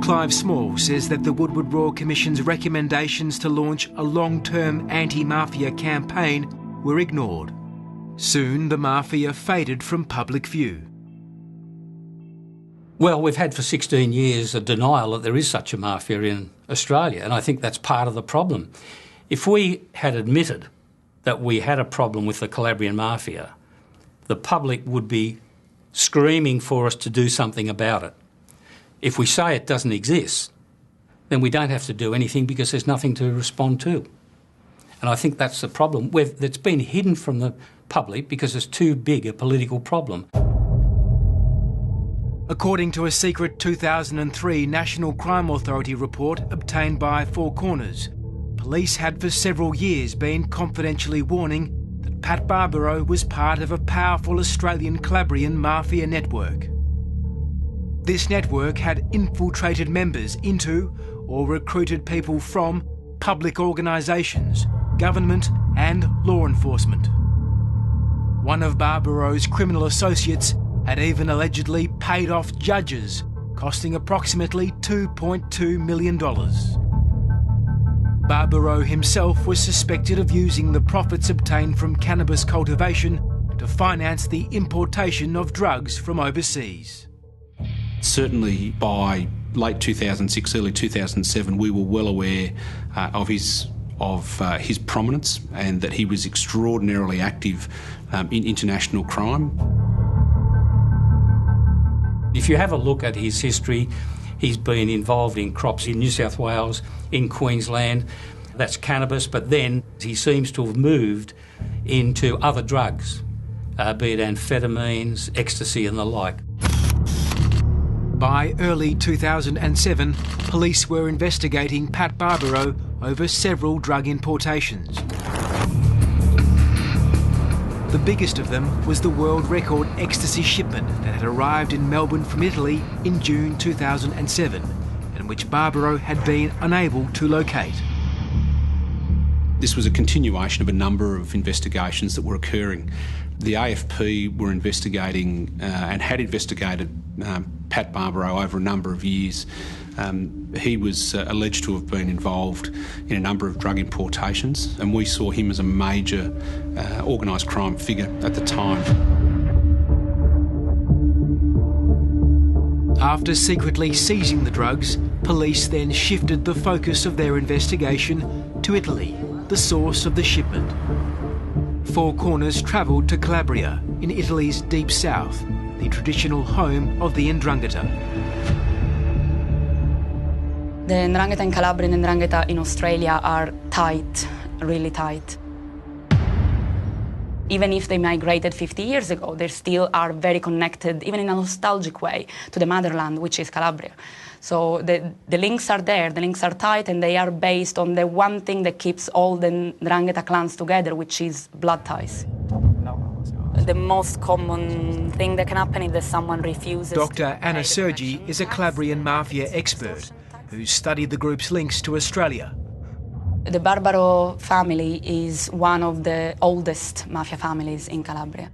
Clive Small says that the Woodward Royal Commission's recommendations to launch a long-term anti-mafia campaign were ignored. Soon the mafia faded from public view. Well, we've had for 16 years a denial that there is such a mafia in Australia, and I think that's part of the problem. If we had admitted that we had a problem with the Calabrian Mafia, the public would be screaming for us to do something about it. If we say it doesn't exist, then we don't have to do anything because there's nothing to respond to. And I think that's the problem that's been hidden from the public because it's too big a political problem. According to a secret 2003 National Crime Authority report obtained by Four Corners, police had for several years been confidentially warning that Pat Barbaro was part of a powerful Australian Calabrian mafia network. This network had infiltrated members into or recruited people from public organisations, government and law enforcement. One of Barbaro's criminal associates had even allegedly paid off judges, costing approximately $2.2 million. Barbaro himself was suspected of using the profits obtained from cannabis cultivation to finance the importation of drugs from overseas. Certainly by late 2006, early 2007, we were well aware of his prominence and that he was extraordinarily active in international crime. If you have a look at his history, he's been involved in crops in New South Wales, in Queensland, that's cannabis, but then he seems to have moved into other drugs, be it amphetamines, ecstasy and the like. By early 2007, police were investigating Pat Barbaro over several drug importations. The biggest of them was the world record ecstasy shipment that had arrived in Melbourne from Italy in June 2007 and and which Barbaro had been unable to locate. This was a continuation of a number of investigations that were occurring. The AFP were investigating and had investigated Pat Barbaro over a number of years. He was alleged to have been involved in a number of drug importations, and we saw him as a major organised crime figure at the time. After secretly seizing the drugs, police then shifted the focus of their investigation to Italy, the source of the shipment. Four Corners travelled to Calabria, in Italy's deep south, the traditional home of the 'Ndrangheta. The 'Ndrangheta in Calabria and 'Ndrangheta in Australia are tight, really tight. Even if they migrated 50 years ago, they still are very connected, even in a nostalgic way, to the motherland, which is Calabria. So the links are there, the links are tight, and they are based on the one thing that keeps all the 'Ndrangheta clans together, which is blood ties. The most common thing that can happen is that someone refuses... Dr. Anna Sergi is a Calabrian Mafia expert who's studied the group's links to Australia. The Barbaro family is one of the oldest mafia families in Calabria.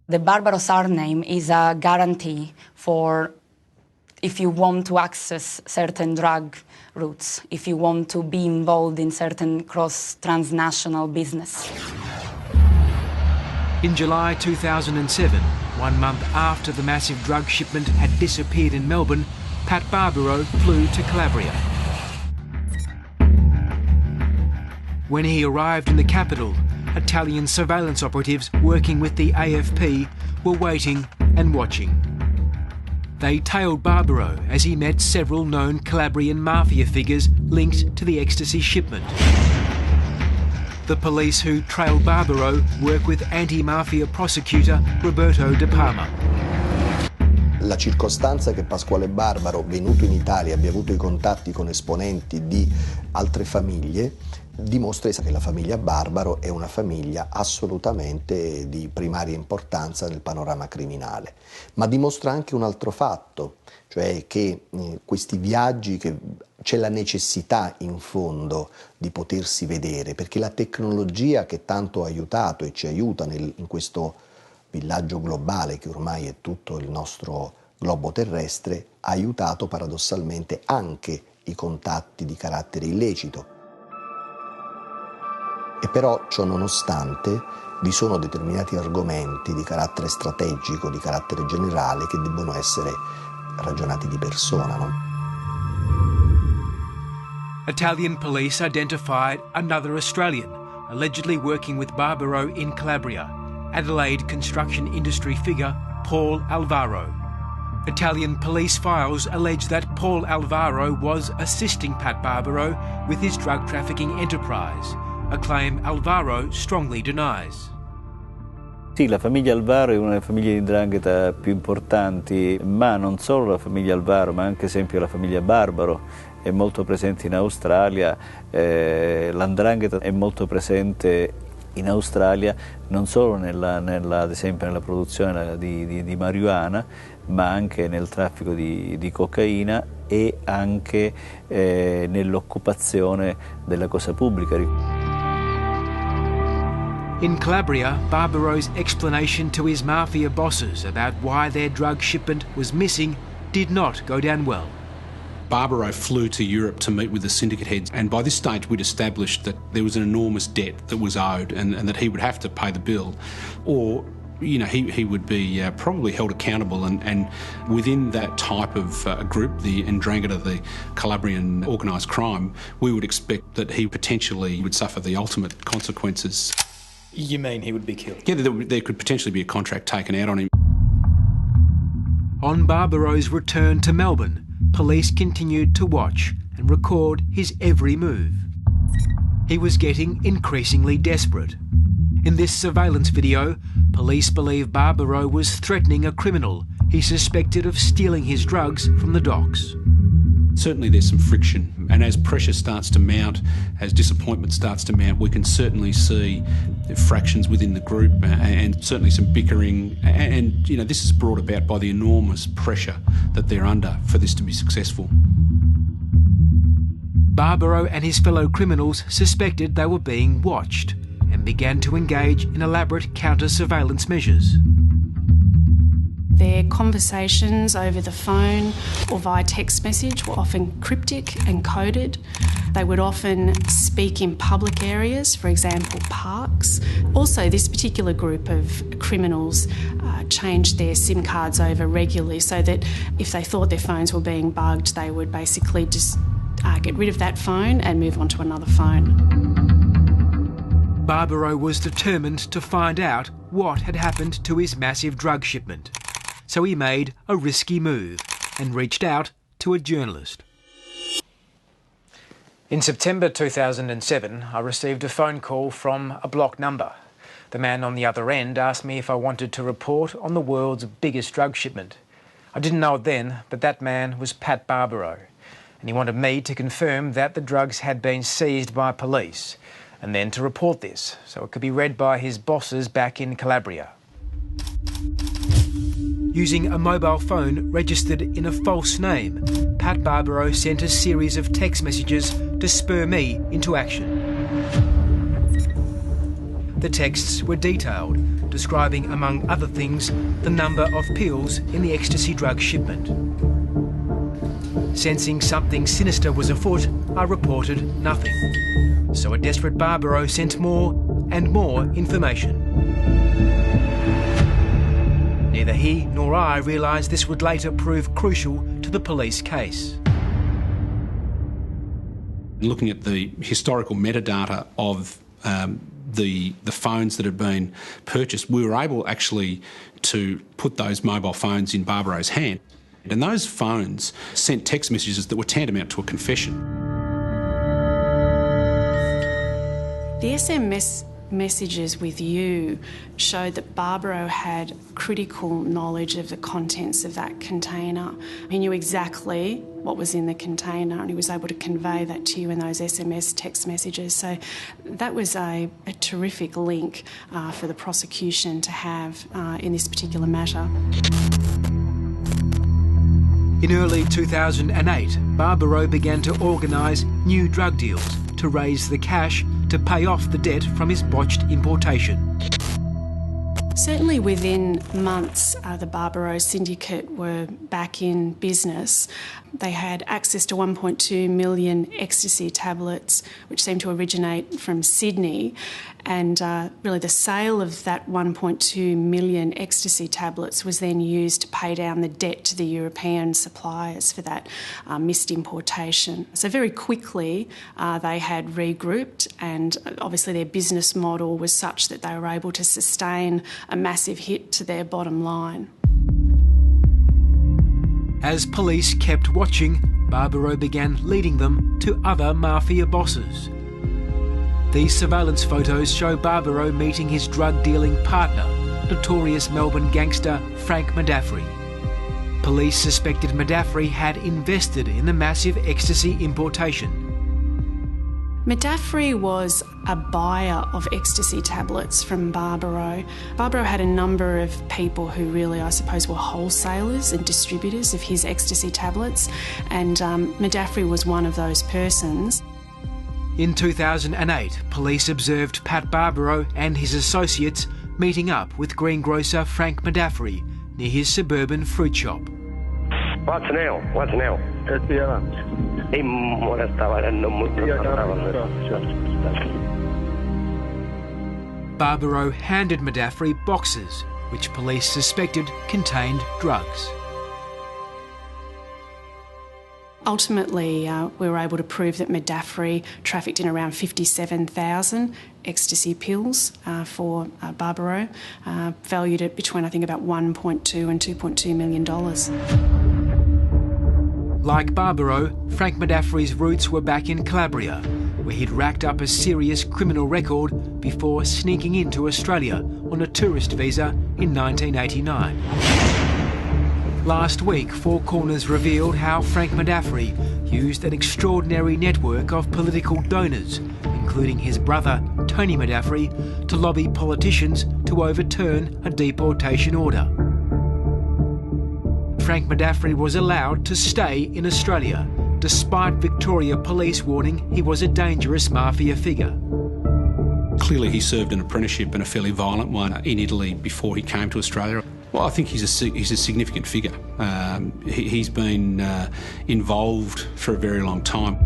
The Barbaro surname is a guarantee for if you want to access certain drug routes, if you want to be involved in certain cross-transnational business. In July 2007, 1 month after the massive drug shipment had disappeared in Melbourne, Pat Barbaro flew to Calabria. When he arrived in the capital, Italian surveillance operatives working with the AFP were waiting and watching. They tailed Barbaro as he met several known Calabrian mafia figures linked to the ecstasy shipment. The police who trailed Barbaro work with anti-mafia prosecutor Roberto De Palma. La circostanza che Pasquale Barbaro, venuto in Italia, abbia avuto i contatti con esponenti di altre famiglie, dimostra che la famiglia Barbaro è una famiglia assolutamente di primaria importanza nel panorama criminale, ma dimostra anche un altro fatto, cioè che questi viaggi, che c'è la necessità in fondo di potersi vedere, perché la tecnologia che tanto ha aiutato e ci aiuta in questo villaggio globale che ormai è tutto il nostro globo terrestre, ha aiutato paradossalmente anche i contatti di carattere illecito. E però, ciò nonostante, vi sono determinati argomenti di carattere strategico, di carattere generale, che debbono essere ragionati di persona, no? Italian police identified another Australian, allegedly working with Barbaro in Calabria, Adelaide construction industry figure Paul Alvaro. Italian police files allege that Paul Alvaro was assisting Pat Barbaro with his drug trafficking enterprise, a claim Alvaro strongly denies. Sì, la famiglia Alvaro è una delle famiglie di 'Ndrangheta più importanti, ma non solo la famiglia Alvaro, ma anche esempio la famiglia Barbaro è molto presente in Australia, la 'Ndrangheta è molto presente in Australia non solo ad esempio nella produzione di marijuana, ma anche nel traffico di cocaina e anche nell'occupazione della cosa pubblica. In Calabria, Barbaro's explanation to his mafia bosses about why their drug shipment was missing did not go down well. Barbaro flew to Europe to meet with the syndicate heads, and by this stage we'd established that there was an enormous debt that was owed and that he would have to pay the bill, or he would be probably held accountable, and within that type of group, the 'Ndrangheta, the Calabrian organised crime, we would expect that he potentially would suffer the ultimate consequences. You mean he would be killed? Yeah, there could potentially be a contract taken out on him. On Barbaro's return to Melbourne, police continued to watch and record his every move. He was getting increasingly desperate. In this surveillance video, police believe Barbaro was threatening a criminal he suspected of stealing his drugs from the docks. Certainly there's some friction, and as pressure starts to mount, as disappointment starts to mount, we can certainly see fractions within the group and certainly some bickering, and this is brought about by the enormous pressure that they're under for this to be successful. Barbaro and his fellow criminals suspected they were being watched and began to engage in elaborate counter-surveillance measures. Their conversations over the phone or via text message were often cryptic and coded. They would often speak in public areas, for example, parks. Also, this particular group of criminals changed their SIM cards over regularly so that if they thought their phones were being bugged, they would basically just get rid of that phone and move on to another phone. Barbaro was determined to find out what had happened to his massive drug shipment. So he made a risky move and reached out to a journalist. In September 2007, I received a phone call from a blocked number. The man on the other end asked me if I wanted to report on the world's biggest drug shipment. I didn't know it then, but that man was Pat Barbaro, and he wanted me to confirm that the drugs had been seized by police, and then to report this so it could be read by his bosses back in Calabria. Using a mobile phone registered in a false name, Pat Barbaro sent a series of text messages to spur me into action. The texts were detailed, describing, among other things, the number of pills in the ecstasy drug shipment. Sensing something sinister was afoot, I reported nothing. So a desperate Barbaro sent more and more information. Neither he nor I realised this would later prove crucial to the police case. Looking at the historical metadata of the phones that had been purchased, we were able actually to put those mobile phones in Barbaro's hand. And those phones sent text messages that were tantamount to a confession. The SMS messages with you showed that Barbaro had critical knowledge of the contents of that container. He knew exactly what was in the container and he was able to convey that to you in those SMS text messages. So that was a terrific link for the prosecution to have in this particular matter. In early 2008, Barbaro began to organise new drug deals to raise the cash to pay off the debt from his botched importation. Certainly within months, the Barbaro syndicate were back in business. They had access to 1.2 million ecstasy tablets, which seemed to originate from Sydney. And really the sale of that 1.2 million ecstasy tablets was then used to pay down the debt to the European suppliers for that missed importation. So very quickly they had regrouped, and obviously their business model was such that they were able to sustain a massive hit to their bottom line. As police kept watching, Barbaro began leading them to other mafia bosses. These surveillance photos show Barbaro meeting his drug-dealing partner, notorious Melbourne gangster Frank Madaffri. Police suspected Madaffri had invested in the massive ecstasy importation. Madaffri was a buyer of ecstasy tablets from Barbaro. Barbaro had a number of people who really, I suppose, were wholesalers and distributors of his ecstasy tablets, and Madaffri was one of those persons. In 2008, police observed Pat Barbaro and his associates meeting up with greengrocer Frank Madaffri near his suburban fruit shop. What's now? What's now? Barbaro handed Madaffri boxes, which police suspected contained drugs. Ultimately, we were able to prove that Madaffri trafficked in around 57,000 ecstasy pills for Barbaro, valued at between, I think, about $1.2 and $2.2 million. Like Barbaro, Frank Madaffri's roots were back in Calabria, where he'd racked up a serious criminal record before sneaking into Australia on a tourist visa in 1989. Last week, Four Corners revealed how Frank Madaffri used an extraordinary network of political donors, including his brother, Tony Madaffri, to lobby politicians to overturn a deportation order. Frank Madaffri was allowed to stay in Australia, despite Victoria Police warning he was a dangerous mafia figure. Clearly he served an apprenticeship, and a fairly violent one, in Italy before he came to Australia. Well, I think he's a significant figure. He's been involved for a very long time.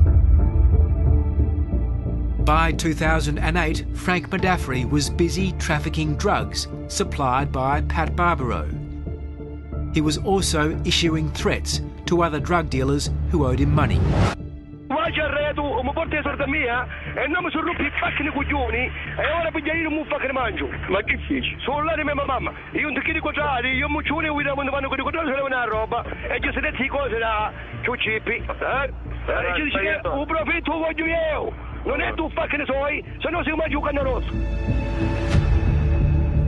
By 2008, Frank Madaffri was busy trafficking drugs supplied by Pat Barbaro. He was also issuing threats to other drug dealers who owed him money. Vai Cerreto, mi porti i soldi mia e non mi sono rotti i pacchi coglioni e ora pigliare un che mangio. Ma che feci? Sono là di mia mamma. Io non ti chiedo quadrati, io mi ciuno e quando vanno con i quadrati se una roba e ci si dette cose da ciuccipi. E ci dice che un profitto voglio io. Non è tu ne soi, se no si mangia un cannarosso.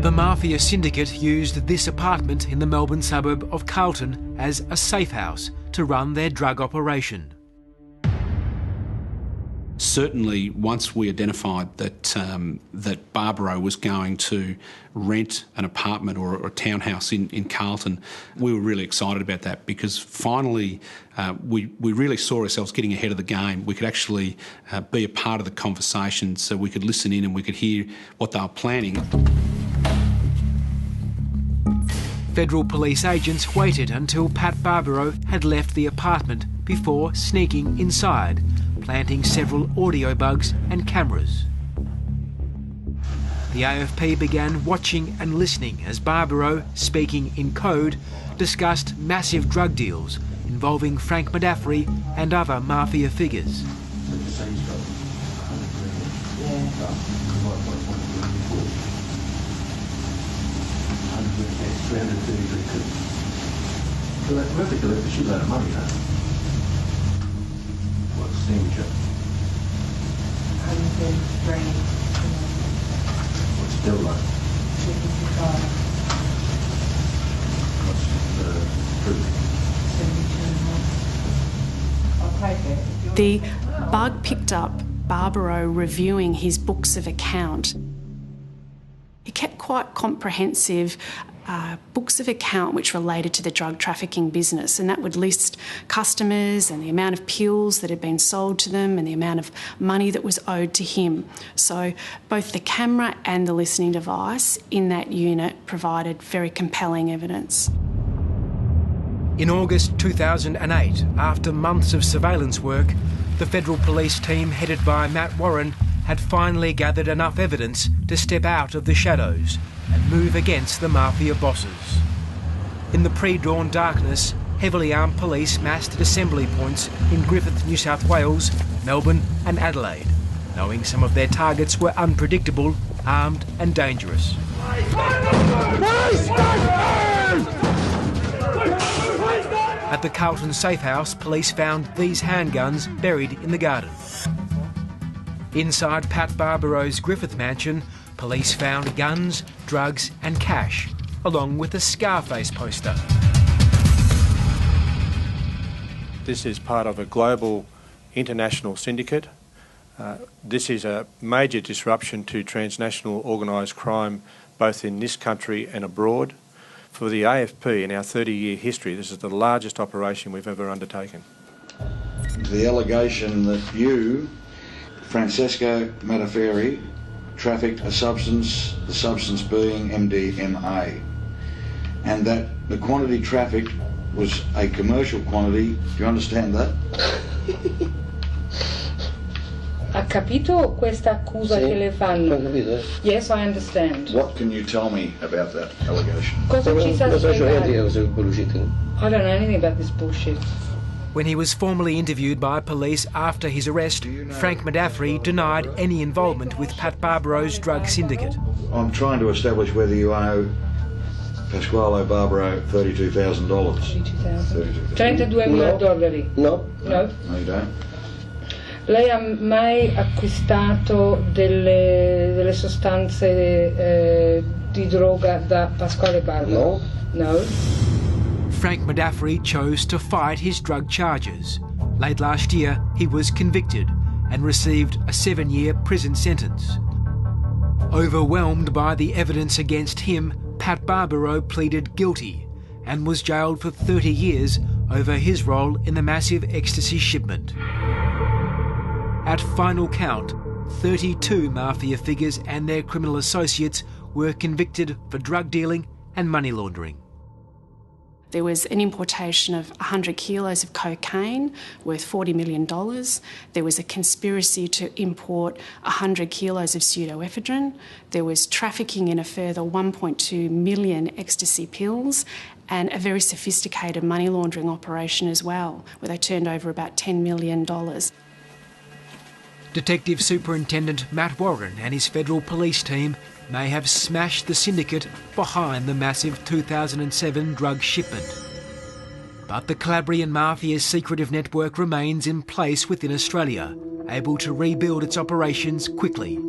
The Mafia syndicate used this apartment in the Melbourne suburb of Carlton as a safe house to run their drug operation. Certainly, once we identified that that Barbaro was going to rent an apartment or a townhouse in Carlton, we were really excited about that, because finally we really saw ourselves getting ahead of the game. We could actually be a part of the conversation, so we could listen in and we could hear what they were planning. Federal police agents waited until Pat Barbaro had left the apartment before sneaking inside, planting several audio bugs and cameras. The AFP began watching and listening as Barbaro, speaking in code, discussed massive drug deals involving Frank Madaffri and other mafia figures. What's still like? The bug picked up Barbaro reviewing his books of account. He kept quite comprehensive books of account which related to the drug trafficking business, and that would list customers and the amount of pills that had been sold to them and the amount of money that was owed to him. So both the camera and the listening device in that unit provided very compelling evidence. In August 2008, after months of surveillance work, the federal police team headed by Matt Warren had finally gathered enough evidence to step out of the shadows and move against the mafia bosses. In the pre-dawn darkness, heavily armed police massed at assembly points in Griffith, New South Wales, Melbourne and Adelaide, knowing some of their targets were unpredictable, armed and dangerous. At the Carlton safe house, police found these handguns buried in the garden. Inside Pat Barbaro's Griffith mansion, police found guns, drugs and cash, along with a Scarface poster. This is part of a global international syndicate. This is a major disruption to transnational organised crime, both in this country and abroad. For the AFP, in our 30-year history, this is the largest operation we've ever undertaken. The allegation that you, Francesco Madaffri, trafficked a substance, the substance being MDMA, and that the quantity trafficked was a commercial quantity. Do you understand that? Ha capito questa accusa che le fanno? Yes, I understand. What can you tell me about that allegation? Cosa ci sa spiegare? I don't know anything about this bullshit. When he was formally interviewed by police after his arrest, Frank Madaffri denied any involvement with Pat Barbaro's drug syndicate. I'm trying to establish whether you owe Pasquale Barbaro $32,000. $32,000. No. No. No, you don't. Lei ha mai acquistato delle sostanze di droga da Pasquale Barbaro? No. No. Frank Madaffri chose to fight his drug charges. Late last year, he was convicted and received a 7-year prison sentence. Overwhelmed by the evidence against him, Pat Barbaro pleaded guilty and was jailed for 30 years over his role in the massive ecstasy shipment. At final count, 32 Mafia figures and their criminal associates were convicted for drug dealing and money laundering. There was an importation of 100 kilos of cocaine worth $40 million. There was a conspiracy to import 100 kilos of pseudoephedrine. There was trafficking in a further 1.2 million ecstasy pills, and a very sophisticated money laundering operation as well, where they turned over about $10 million. Detective Superintendent Matt Warren and his federal police team may have smashed the syndicate behind the massive 2007 drug shipment. But the Calabrian Mafia's secretive network remains in place within Australia, able to rebuild its operations quickly.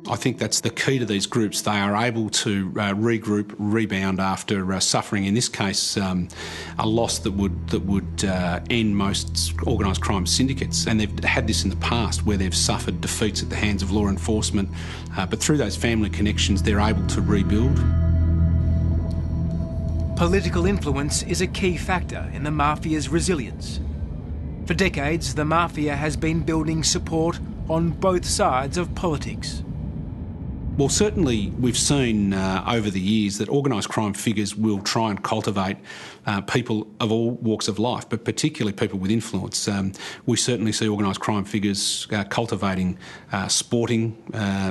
I think that's the key to these groups. They are able to regroup, rebound after suffering, in this case, a loss that would end most organised crime syndicates. And they've had this in the past where they've suffered defeats at the hands of law enforcement. But through those family connections, they're able to rebuild. Political influence is a key factor in the Mafia's resilience. For decades, the Mafia has been building support on both sides of politics. Well, certainly we've seen over the years that organised crime figures will try and cultivate people of all walks of life, but particularly people with influence. We certainly see organised crime figures cultivating sporting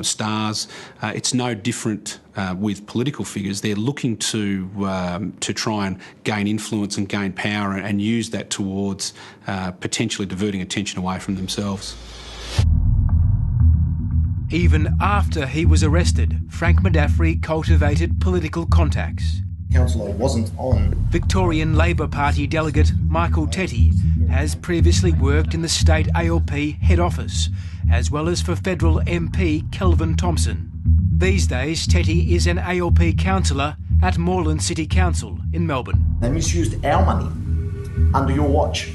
stars. It's no different with political figures. They're looking to try and gain influence and gain power and use that towards potentially diverting attention away from themselves. Even after he was arrested, Frank Medafri cultivated political contacts. Councillor wasn't on. Victorian Labor Party delegate Michael Tetty has previously worked in the state ALP head office, as well as for federal MP Kelvin Thompson. These days, Tetty is an ALP councillor at Moreland City Council in Melbourne. They misused our money under your watch.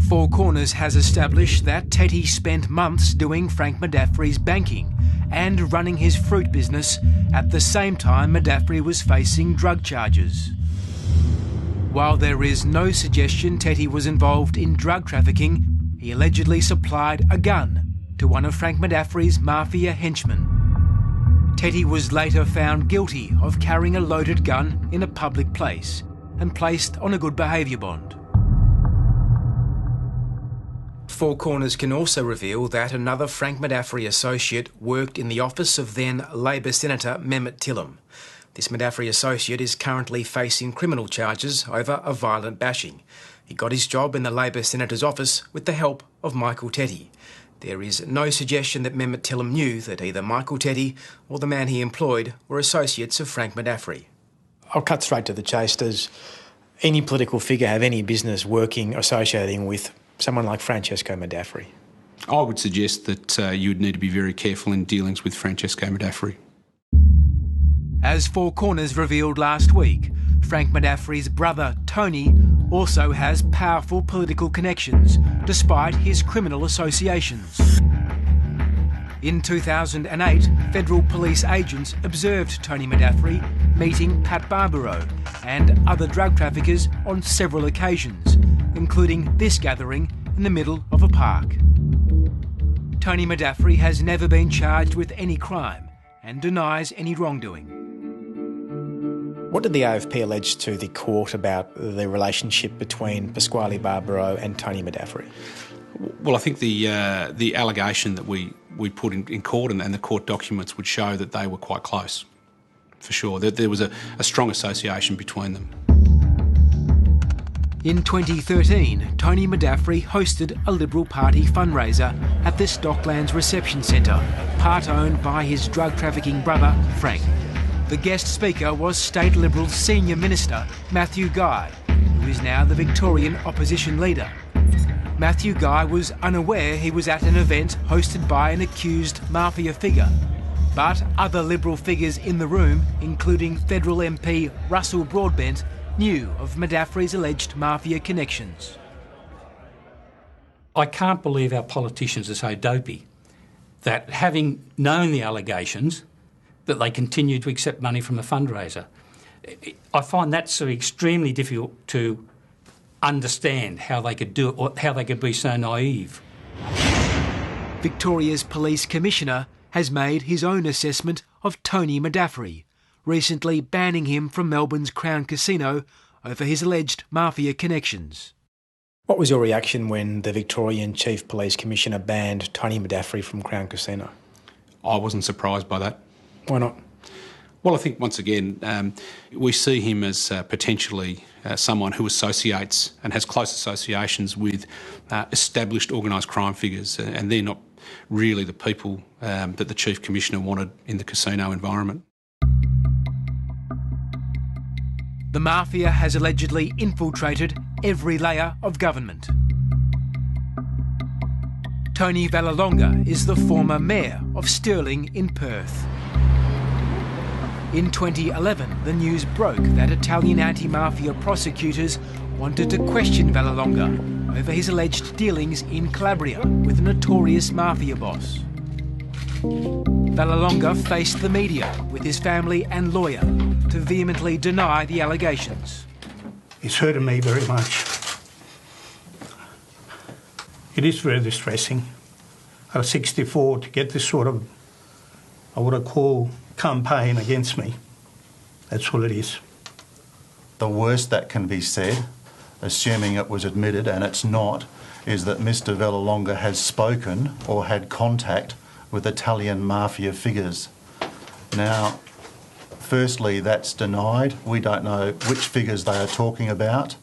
Four Corners has established that Tetty spent months doing Frank Medafri's banking and running his fruit business at the same time Medafri was facing drug charges. While there is no suggestion Tetty was involved in drug trafficking, he allegedly supplied a gun to one of Frank Medafri's Mafia henchmen. Tetty was later found guilty of carrying a loaded gun in a public place and placed on a good behaviour bond. Four Corners can also reveal that another Frank Medafri associate worked in the office of then Labor Senator Mehmet Tillam. This Medafri associate is currently facing criminal charges over a violent bashing. He got his job in the Labor Senator's office with the help of Michael Tetty. There is no suggestion that Mehmet Tillam knew that either Michael Tetty or the man he employed were associates of Frank Medafri. I'll cut straight to the chase. Does any political figure have any business working, associating with someone like Francesco Medafri? I would suggest that you would need to be very careful in dealings with Francesco Medafri. As Four Corners revealed last week, Frank Medafri's brother Tony also has powerful political connections, despite his criminal associations. In 2008, federal police agents observed Tony Medafri meeting Pat Barbaro and other drug traffickers on several occasions, including this gathering in the middle of a park. Tony Medafri has never been charged with any crime and denies any wrongdoing. What did the AFP allege to the court about the relationship between Pasquale Barbaro and Tony Medafri? Well, I think the allegation that we put in court and the court documents would show that they were quite close, for sure. That there was a strong association between them. In 2013, Tony Medafri hosted a Liberal Party fundraiser at the Stocklands Reception Centre, part owned by his drug trafficking brother, Frank. The guest speaker was State Liberal Senior Minister Matthew Guy, who is now the Victorian opposition leader. Matthew Guy was unaware he was at an event hosted by an accused Mafia figure, but other Liberal figures in the room, including federal MP Russell Broadbent, knew of Medafri's alleged Mafia connections. I can't believe our politicians are so dopey that, having known the allegations, that they continue to accept money from a fundraiser. I find that so extremely difficult to understand how they could do it, or how they could be so naive. Victoria's Police Commissioner has made his own assessment of Tony Medafri, recently banning him from Melbourne's Crown Casino over his alleged mafia connections. What was your reaction when the Victorian Chief Police Commissioner banned Tony Medafri from Crown Casino? I wasn't surprised by that. Why not? Well, I think once again, we see him as potentially someone who associates and has close associations with established organised crime figures, and they're not really the people that the Chief Commissioner wanted in the casino environment. The Mafia has allegedly infiltrated every layer of government. Tony Vallelonga is the former mayor of Stirling in Perth. In 2011, the news broke that Italian anti-mafia prosecutors wanted to question Vallelonga over his alleged dealings in Calabria with a notorious mafia boss. Vallelonga faced the media with his family and lawyer to vehemently deny the allegations. It's hurting me very much. It is very distressing. I was 64 to get this sort of, I would call, campaign against me. That's all it is. The worst that can be said, assuming it was admitted, and it's not, is that Mr. Vallelonga has spoken or had contact with Italian mafia figures. Now, firstly, that's denied. We don't know which figures they are talking about.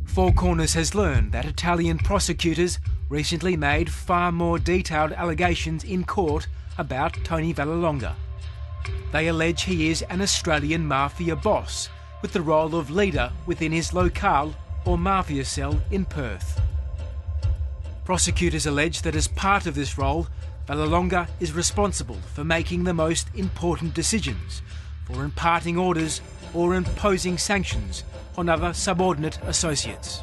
Four Corners has learned that Italian prosecutors recently made far more detailed allegations in court about Tony Vallelonga. They allege he is an Australian mafia boss with the role of leader within his locale or mafia cell in Perth. Prosecutors allege that as part of this role, Vallelonga is responsible for making the most important decisions, for imparting orders or imposing sanctions on other subordinate associates.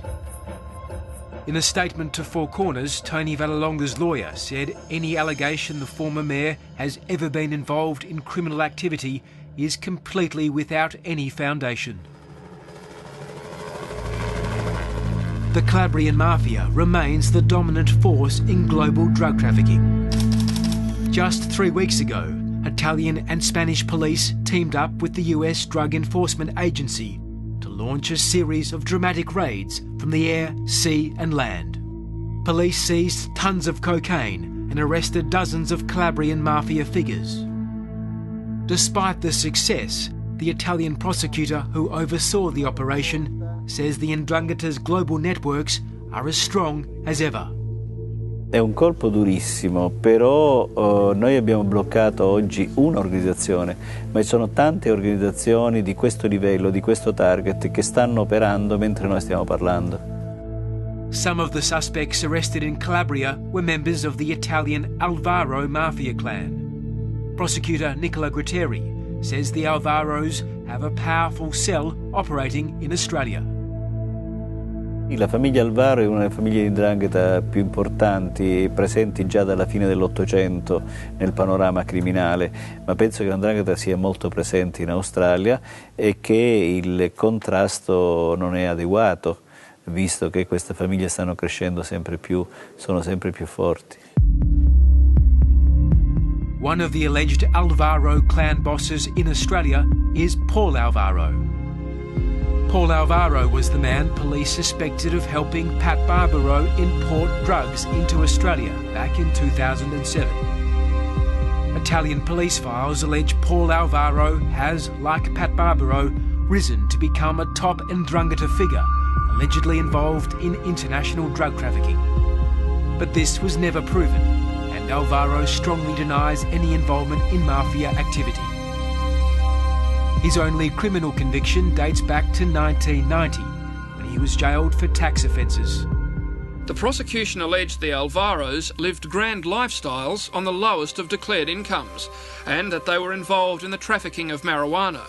In a statement to Four Corners, Tony Vallelonga's lawyer said any allegation the former mayor has ever been involved in criminal activity is completely without any foundation. The Calabrian Mafia remains the dominant force in global drug trafficking. Just 3 weeks ago, Italian and Spanish police teamed up with the US Drug Enforcement Agency to launch a series of dramatic raids from the air, sea and land. Police seized tons of cocaine and arrested dozens of Calabrian Mafia figures. Despite the success, the Italian prosecutor who oversaw the operation says the 'Ndrangheta's global networks are as strong as ever. È un colpo durissimo, però noi abbiamo bloccato oggi un'organizzazione, ma ci sono tante organizzazioni di questo livello, di questo target, che stanno operando mentre noi stiamo parlando. Some of the suspects arrested in Calabria were members of the Italian Alvaro Mafia clan. Prosecutor Nicola Gratteri says the Alvaros have a powerful cell operating in Australia. La famiglia Alvaro è una delle famiglie di 'ndrangheta più importanti, presenti già dalla fine dell'Ottocento nel panorama criminale, ma penso che la 'ndrangheta sia molto presente in Australia e che il contrasto non è adeguato, visto che queste famiglie stanno crescendo sempre più, sono sempre più forti. One of the alleged Alvaro clan bosses in Australia is Paul Alvaro. Paul Alvaro was the man police suspected of helping Pat Barbaro import drugs into Australia back in 2007. Italian police files allege Paul Alvaro has, like Pat Barbaro, risen to become a top 'Ndrangheta figure, allegedly involved in international drug trafficking. But this was never proven, and Alvaro strongly denies any involvement in mafia activity. His only criminal conviction dates back to 1990, when he was jailed for tax offences. The prosecution alleged the Alvaros lived grand lifestyles on the lowest of declared incomes, and that they were involved in the trafficking of marijuana.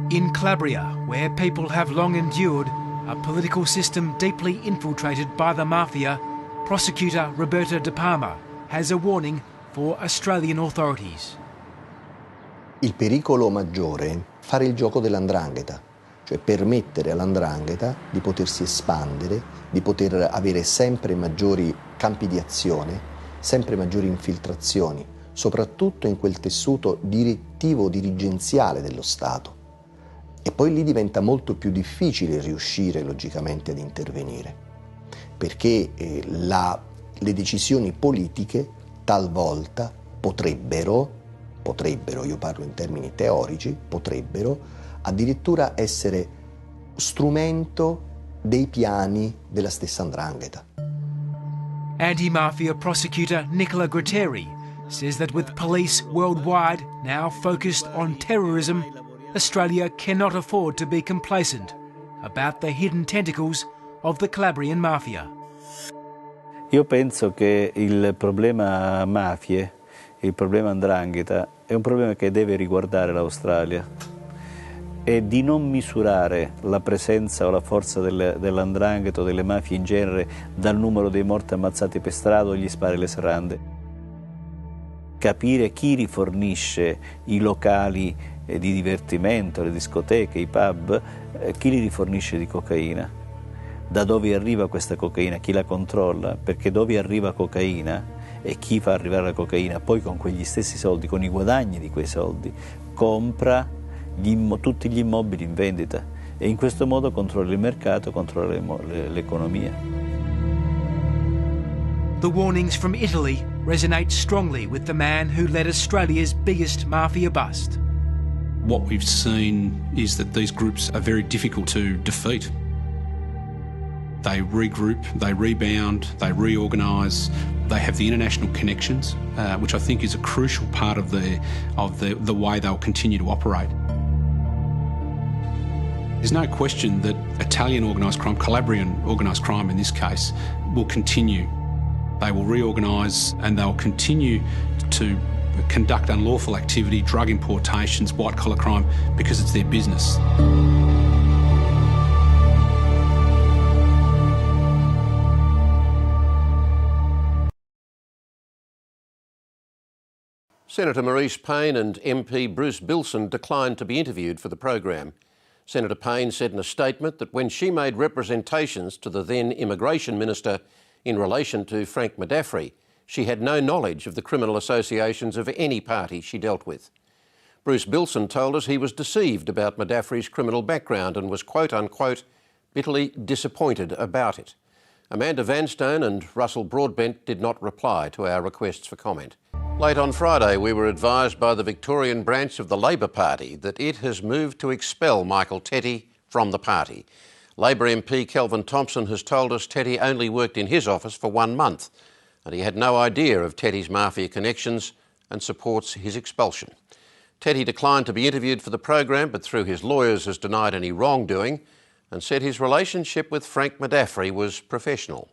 In Calabria, where people have long endured a political system deeply infiltrated by the mafia, prosecutor Roberta De Palma has a warning for Australian authorities. Il pericolo maggiore è fare il gioco dell''ndrangheta, cioè permettere all''ndrangheta di potersi espandere, di poter avere sempre maggiori campi di azione, sempre maggiori infiltrazioni, soprattutto in quel tessuto direttivo dirigenziale dello Stato. E poi lì diventa molto più difficile riuscire logicamente ad intervenire, perché le decisioni politiche talvolta potrebbero, io parlo in termini teorici, potrebbero addirittura essere strumento dei piani della stessa 'ndrangheta. Anti-mafia prosecutor Nicola Gratteri says that with police worldwide now focused on terrorism, Australia cannot afford to be complacent about the hidden tentacles of the Calabrian Mafia. Io penso che il problema mafie, il problema 'ndrangheta, è un problema che deve riguardare l'Australia e di non misurare la presenza o la forza dell''ndrangheta o delle mafie in genere dal numero dei morti ammazzati per strada o gli spari e le serrande. Capire chi rifornisce i locali di divertimento, le discoteche, i pub, chi li rifornisce di cocaina, da dove arriva questa cocaina, chi la controlla, perché dove arriva cocaina e chi fa arrivare la cocaina poi con quegli stessi soldi, con i guadagni di quei soldi, compra tutti gli immobili in vendita e in questo modo controlla il mercato, controlla l'economia. The warnings from Italy resonate strongly with the man who led Australia's biggest mafia bust. What we've seen is that these groups are very difficult to defeat. They regroup, they rebound, they reorganise, they have the international connections, which I think is a crucial part of the way they'll continue to operate. There's no question that Italian organised crime, Calabrian organised crime in this case, will continue. They will reorganise and they'll continue to conduct unlawful activity, drug importations, white-collar crime, because it's their business. Senator Maurice Payne and MP Bruce Bilson declined to be interviewed for the program. Senator Payne said in a statement that when she made representations to the then Immigration Minister in relation to Frank Madaffri, she had no knowledge of the criminal associations of any party she dealt with. Bruce Bilson told us he was deceived about Madaffri's criminal background and was quote-unquote bitterly disappointed about it. Amanda Vanstone and Russell Broadbent did not reply to our requests for comment. Late on Friday, we were advised by the Victorian branch of the Labor Party that it has moved to expel Michael Tetty from the party. Labor MP Kelvin Thompson has told us Tetty only worked in his office for 1 month and he had no idea of Tetty's mafia connections and supports his expulsion. Tetty declined to be interviewed for the program, but through his lawyers has denied any wrongdoing and said his relationship with Frank Madaffri was professional.